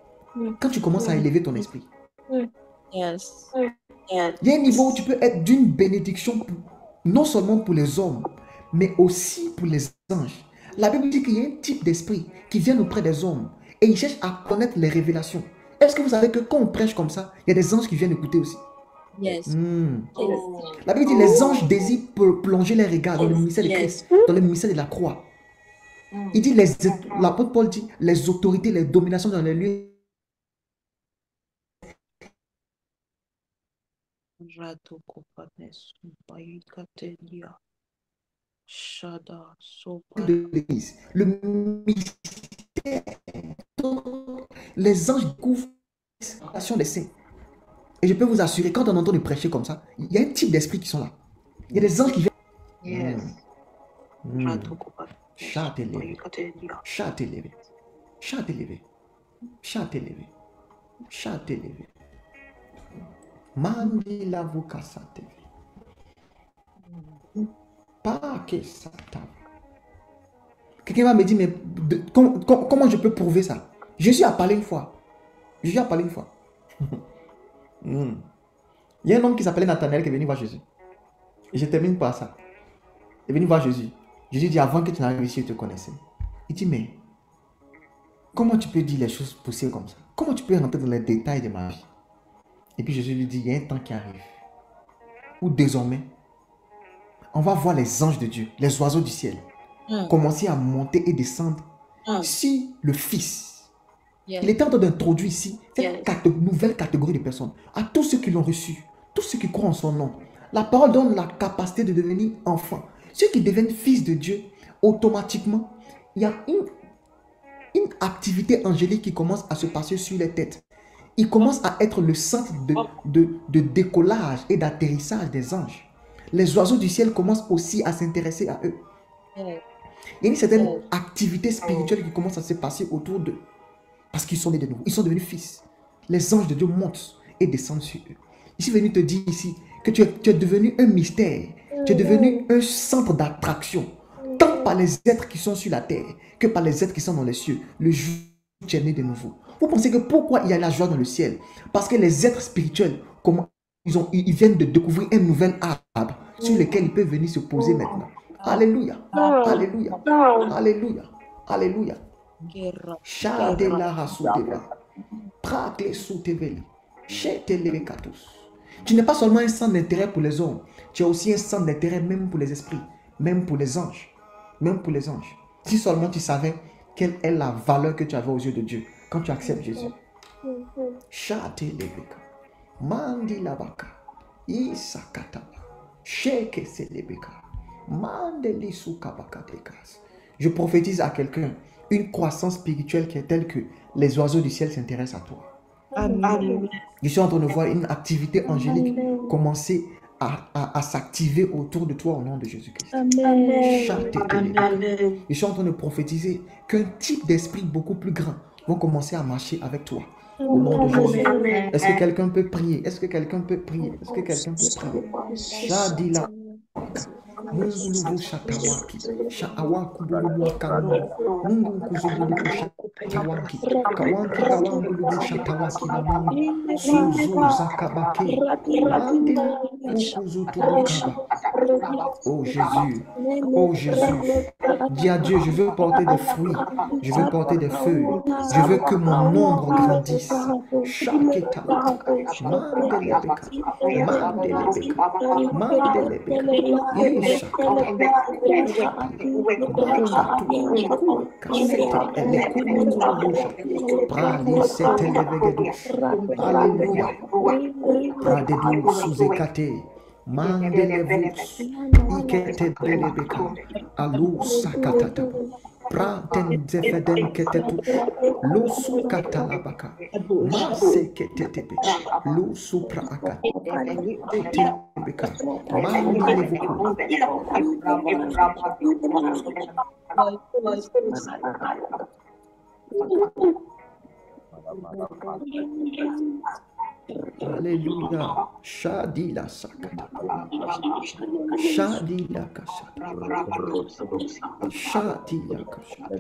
G: quand tu commences à élever ton esprit.
F: Yes.
G: Il y a un niveau où tu peux être d'une bénédiction non seulement pour les hommes, mais aussi pour les anges. La Bible dit qu'il y a un type d'esprit qui vient auprès des hommes et ils cherchent à connaître les révélations. Est-ce que vous savez que quand on prêche comme ça, il y a des anges qui viennent écouter aussi?
F: Yes.
G: La Bible dit les anges désirent plonger les regards dans le mystère de Christ, dans le mystère de la croix. Il dit, l'apôtre Paul dit, les autorités, les dominations dans les lieux. De l'Église, le mystère, les anges couvrent l'action des saints. Et je peux vous assurer, quand on entend nous prêcher comme ça, il y a un type d'esprit qui sont là. Il y a des anges qui viennent. Chat élevé, chat élevé, chat élevé, chat élevé, chat élevé. Mandi l'avocat sa TV. Pas que ça tape. Quelqu'un va me dire, mais comment je peux prouver ça? Jésus a parlé une fois. Jésus a parlé une fois. Il y a un homme qui s'appelait Nathanaël qui est venu voir Jésus. Et je termine par ça. Il est venu voir Jésus. Jésus dit, avant que tu n'arrives ici, je te connaissais. Il dit, mais comment tu peux dire les choses poussées comme ça? Comment tu peux rentrer dans les détails de ma vie? Et puis Jésus lui dit, il y a un temps qui arrive où désormais, on va voir les anges de Dieu, les oiseaux du ciel, commencer à monter et descendre sur le Fils. Il est en train d'introduire ici cette nouvelle catégorie de personnes. À tous ceux qui l'ont reçu, tous ceux qui croient en son nom. La parole donne la capacité de devenir enfant. Ceux qui deviennent fils de Dieu, automatiquement, il y a une activité angélique qui commence à se passer sur les têtes. Il commence à être le centre de décollage et d'atterrissage des anges. Les oiseaux du ciel commencent aussi à s'intéresser à eux. Il y a une certaine activité spirituelle qui commence à se passer autour d'eux. Parce qu'ils sont nés de nouveau. Ils sont devenus fils. Les anges de Dieu montent et descendent sur eux. Je suis venu te dire ici que tu es devenu un mystère. Tu es devenu un centre d'attraction. Tant par les êtres qui sont sur la terre que par les êtres qui sont dans les cieux. Le jour où tu es né de nouveau. Vous pensez que pourquoi il y a la joie dans le ciel? Parce que les êtres spirituels, ils viennent de découvrir un nouvel arbre sur lequel ils peuvent venir se poser maintenant. Alléluia. Alléluia. Alléluia. Alléluia. Tu n'es pas seulement un centre d'intérêt pour les hommes, tu es aussi un centre d'intérêt même pour les esprits, même pour les anges. Même pour les anges. Si seulement tu savais quelle est la valeur que tu avais aux yeux de Dieu quand tu acceptes Jésus. Mandi labaka, isakataba, sheke selebeka, mandeli sukabakatekas. Je prophétise à quelqu'un une croissance spirituelle qui est telle que les oiseaux du ciel s'intéressent à toi.
F: Amen.
G: Je suis en train de voir une activité angélique commencer à s'activer autour de toi au nom de Jésus-Christ. Je suis en train de prophétiser qu'un type d'esprit beaucoup plus grand va commencer à marcher avec toi. Au nom de Jésus. Est-ce que quelqu'un peut prier? Est-ce que quelqu'un peut prier? Est-ce que quelqu'un peut prier? Shadila. Mungu shatawaki. Shaawaku bulu kanu. Mungu kuzulu shatawaki. Kawanki kawangu shatawaki na mungu. Suzu zakabaki. Mandi kuzutu bukaba. Oh Jésus. Oh Jésus. Dis à Dieu, je veux porter des fruits. Je veux porter des feuilles. Je veux que mon nombre grandisse. Chaque état. Mandelebeka. Mandelebeka. Mandelebeka. Alléluia. Pradedu suzekate. Mandelevus. Ikete delebeka. Alu sakatata. Praten zefeden ketetu. Lusu katalabaka. Mase ketetebe. Lusu praaka. Tebeka. Mandelevuku. Alléluia. Shadila sakata. Shadila kashata. Shadila kashata.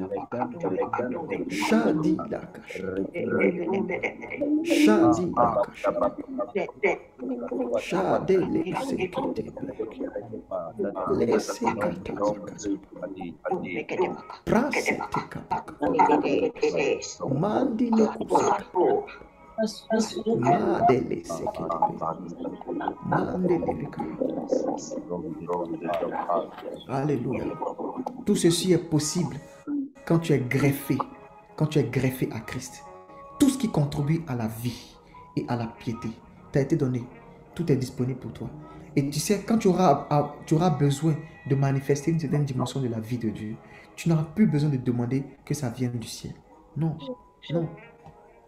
G: Shadila kashata. Shadila kashata. Shadele sekete. Lesekata zakata. Prasete kapaka. Mandile kuseka. Madele sekete. Mandele vika. Alléluia. Tout ceci est possible quand tu es greffé à Christ. Tout ce qui contribue à la vie et à la piété t'a été donné. Tout est disponible pour toi. Et tu sais, quand tu auras besoin de manifester une certaine dimension de la vie de Dieu, tu n'auras plus besoin de demander que ça vienne du ciel. Non, non.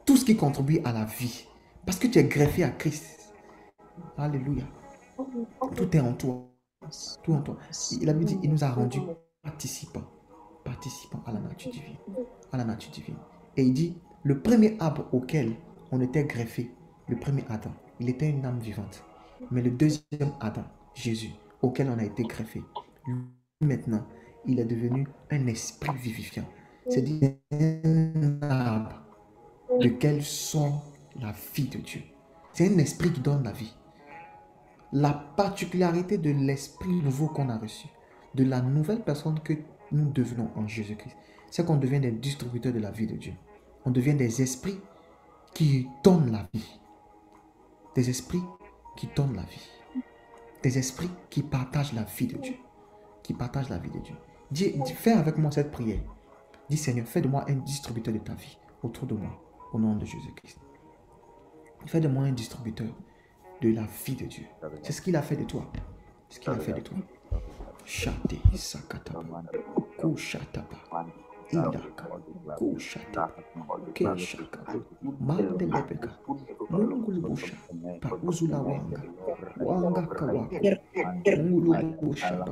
G: Tout ce qui contribue à la vie, parce que tu es greffé à Christ. Alléluia. Tout est en toi. Tout en toi. Il a dit, il nous a rendus participants à la nature divine. À la nature divine. Et il dit, le premier arbre auquel on était greffé, le premier Adam, il était une âme vivante. Mais le deuxième Adam, Jésus, auquel on a été greffé, lui maintenant, il est devenu un esprit vivifiant. C'est-à-dire un arbre lequel sont la vie de Dieu. C'est un esprit qui donne la vie. La particularité de l'esprit nouveau qu'on a reçu, de la nouvelle personne que nous devenons en Jésus-Christ, c'est qu'on devient des distributeurs de la vie de Dieu. On devient des esprits qui donnent la vie. Des esprits qui donnent la vie. Des esprits qui partagent la vie de Dieu. Qui partagent la vie de Dieu. Fais avec moi cette prière. Dis Seigneur, fais de moi un distributeur de ta vie autour de moi, au nom de Jésus-Christ. Fais de moi un distributeur de la vie de Dieu. C'est ce qu'il a fait de toi. C'est ce qu'il a fait de toi. Shate sakataba. Kushataba. Ilaka. Kushata. Keshaka. Mandelebeka. Mungulubusha. Pauzula wanga. Wanga kawako. Mungulubusha.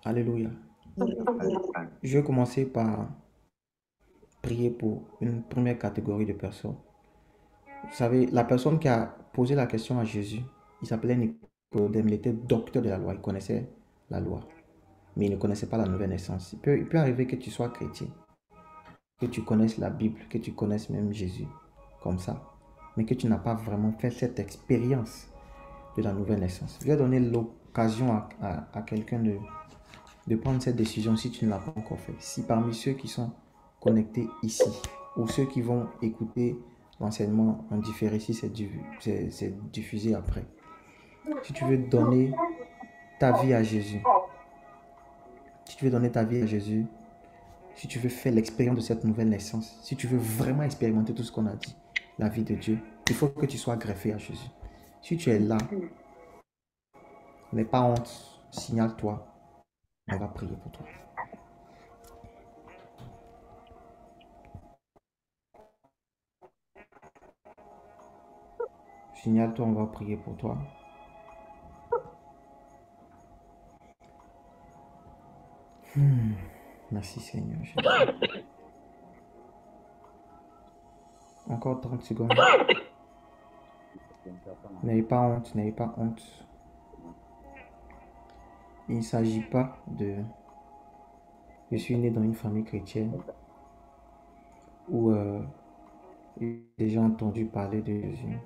G: Alléluia. Je vais commencer par prier pour une première catégorie de personnes. Vous savez, la personne qui a posé la question à Jésus, il s'appelait Nicodème, il était docteur de la loi, il connaissait la loi, mais il ne connaissait pas la nouvelle naissance. Il peut arriver que tu sois chrétien, que tu connaisses la Bible, que tu connaisses même Jésus, comme ça, mais que tu n'as pas vraiment fait cette expérience de la nouvelle naissance. Je vais donner l'occasion à quelqu'un de prendre cette décision si tu ne l'as pas encore fait. Si parmi ceux qui sont connectés ici, ou ceux qui vont écouter l'enseignement en différé, si c'est diffusé après. Si tu veux donner ta vie à Jésus, si tu veux faire l'expérience de cette nouvelle naissance, si tu veux vraiment expérimenter tout ce qu'on a dit, la vie de Dieu, il faut que tu sois greffé à Jésus. Si tu es là, n'aie pas honte, signale-toi, on va prier pour toi. Signale-toi, on va prier pour toi. Merci Seigneur. Encore 30 secondes. N'ayez pas honte, n'ayez pas honte. Il ne s'agit pas de... Je suis né dans une famille chrétienne où j'ai déjà entendu parler de Jésus.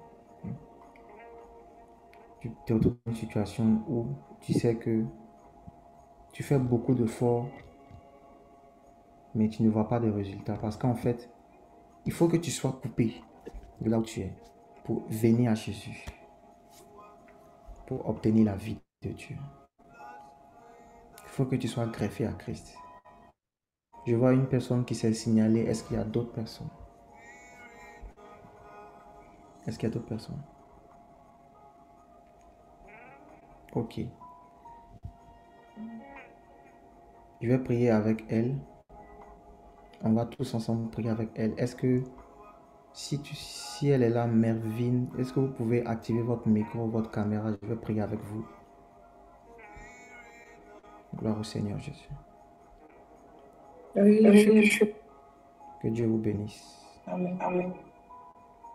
G: Tu te retrouves dans une situation où tu sais que Tu fais beaucoup d'efforts, mais tu ne vois pas de résultats. Parce qu'en fait, il faut que tu sois coupé de là où tu es pour venir à Jésus, pour obtenir la vie de Dieu. Il faut que tu sois greffé à Christ. Je vois une personne qui s'est signalée. Est-ce qu'il y a d'autres personnes? Est-ce qu'il y a d'autres personnes? Ok. Je vais prier avec elle. On va tous ensemble prier avec elle. Est-ce que si elle est là, Mervyn, est-ce que vous pouvez activer votre micro, votre caméra? Je vais prier avec vous. Gloire au Seigneur Jésus. Que Dieu vous bénisse.
F: Amen.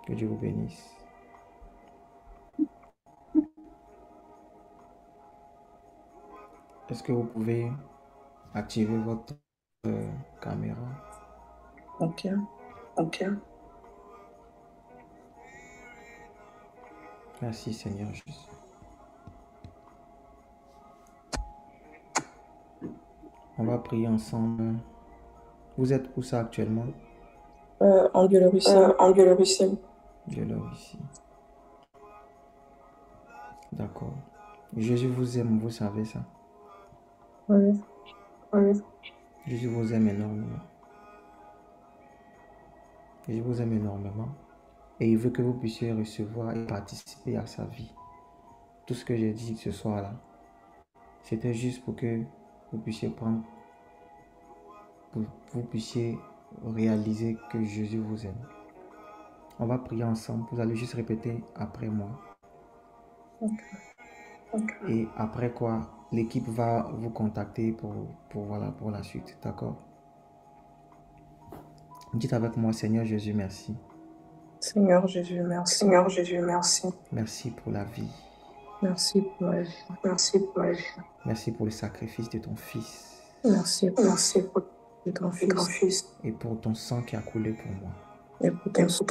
G: Que Dieu vous bénisse. Est-ce que vous pouvez activer votre caméra?
F: Ok.
G: Merci Seigneur Jésus. On va prier ensemble. Vous êtes où ça actuellement?
F: En Biélorussie.
G: Biélorussie. D'accord. Jésus vous aime, vous savez ça.
F: Oui.
G: Jésus vous aime énormément. Jésus vous aime énormément. Et il veut que vous puissiez recevoir et participer à sa vie. Tout ce que j'ai dit ce soir-là, c'était juste pour que vous puissiez prendre, pour que vous puissiez réaliser que Jésus vous aime. On va prier ensemble. Vous allez juste répéter après moi. Et après quoi, l'équipe va vous contacter pour la suite. D'accord? Dites avec moi, Seigneur Jésus, merci.
F: Seigneur Jésus, merci.
G: Merci pour la vie.
F: Merci pour la vie.
G: Merci pour le sacrifice de ton Fils.
F: Merci pour ton Fils.
G: Et pour ton sang qui a coulé pour moi.
F: Et pour ton sang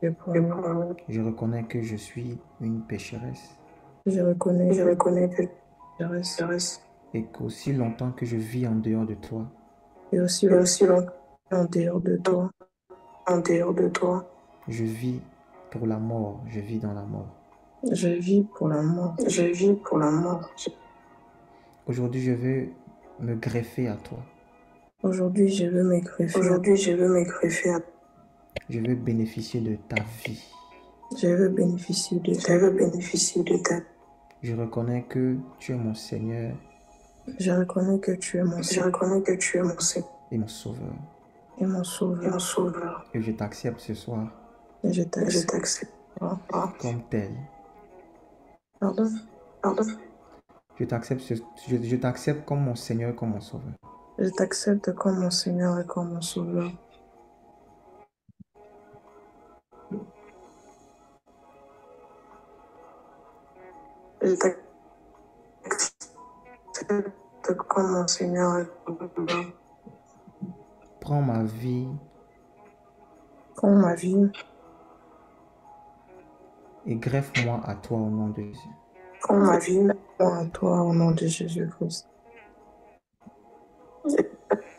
F: et pour moi.
G: Je reconnais que je suis une pécheresse.
F: Je reconnais que je reste.
G: Et qu'aussi longtemps que je vis en dehors de toi,
F: Et aussi longtemps en dehors de toi.
G: je vis pour la mort. Je vis dans la mort.
F: Je vis pour la mort.
G: Aujourd'hui, je veux me greffer à toi.
F: Aujourd'hui, je veux me greffer à toi.
G: Je veux bénéficier de ta vie.
F: Je veux bénéficier de ta vie.
G: Je reconnais que tu es mon Seigneur
F: Je reconnais que tu es mon Seigneur
G: et mon Sauveur.
F: et mon Sauveur.
G: Et je t'accepte ce soir
F: Et je t'accepte
G: comme tel.
F: Pardon?
G: Je t'accepte comme mon Seigneur et comme mon Sauveur.
F: Je t'accepte comme mon Seigneur et comme mon Sauveur. Je t'accepte comme mon Seigneur et comme mon Sauveur.
G: Prends ma vie
F: Prends ma vie
G: et greffe-moi à toi au nom de Jésus.
F: Prends ma vie à toi au nom de Jésus-Christ.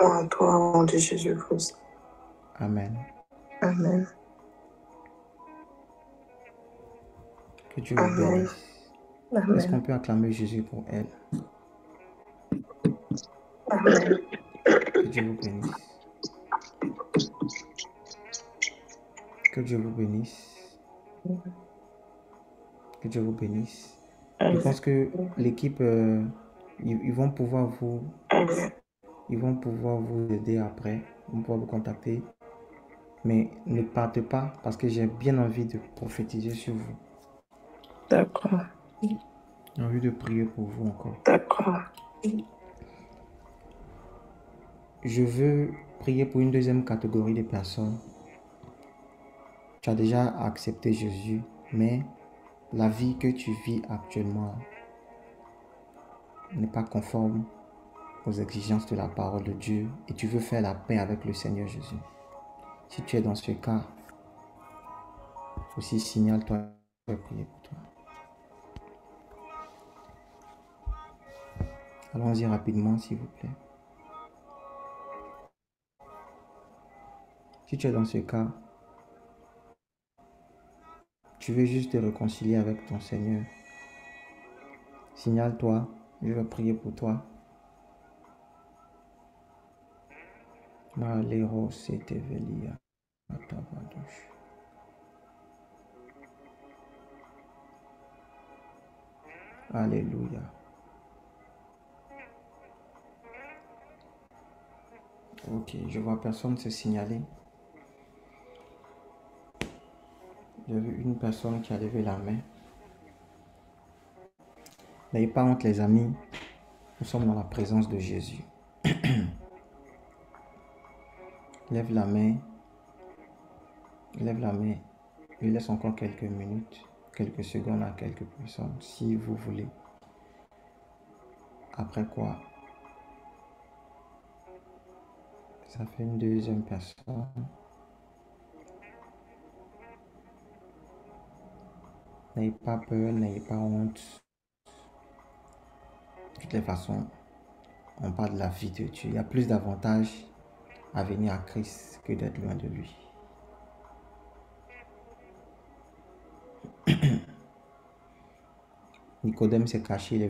F: À toi au nom de Jésus-Christ.
G: Amen.
F: Amen.
G: Que Dieu vous bénisse. Est-ce qu'on
F: Amen.
G: peut acclamer Jésus pour elle?
F: Amen.
G: Que Dieu vous bénisse. Que Dieu vous bénisse. Que Dieu vous bénisse. Je pense que l'équipe, ils vont pouvoir vous aider après. Ils vont pouvoir vous contacter. Mais ne partez pas parce que j'ai bien envie de prophétiser sur vous.
F: D'accord.
G: J'ai envie de prier pour vous encore.
F: D'accord.
G: Je veux prier pour une deuxième catégorie de personnes. Tu as déjà accepté Jésus, mais la vie que tu vis actuellement n'est pas conforme aux exigences de la parole de Dieu et tu veux faire la paix avec le Seigneur Jésus. Si tu es dans ce cas, aussi signale-toi, je vais prier pour toi. Allons-y rapidement, s'il vous plaît. Si tu es dans ce cas, tu veux juste te réconcilier avec ton Seigneur. Signale-toi, je vais prier pour toi. Malero setevelia atabadosh. Alléluia. Ok, je vois personne se signaler. J'ai vu une personne qui a levé la main. N'ayez pas honte, les amis. Nous sommes dans la présence de Jésus. Lève la main. Lève la main. Je laisse encore quelques minutes, quelques secondes à quelques personnes, si vous voulez. Après quoi, ça fait une deuxième personne. N'ayez pas peur, n'ayez pas honte. De toutes les façons, on parle de la vie de Dieu. Il y a plus d'avantages à venir à Christ que d'être loin de lui. Nicodème s'est caché, il est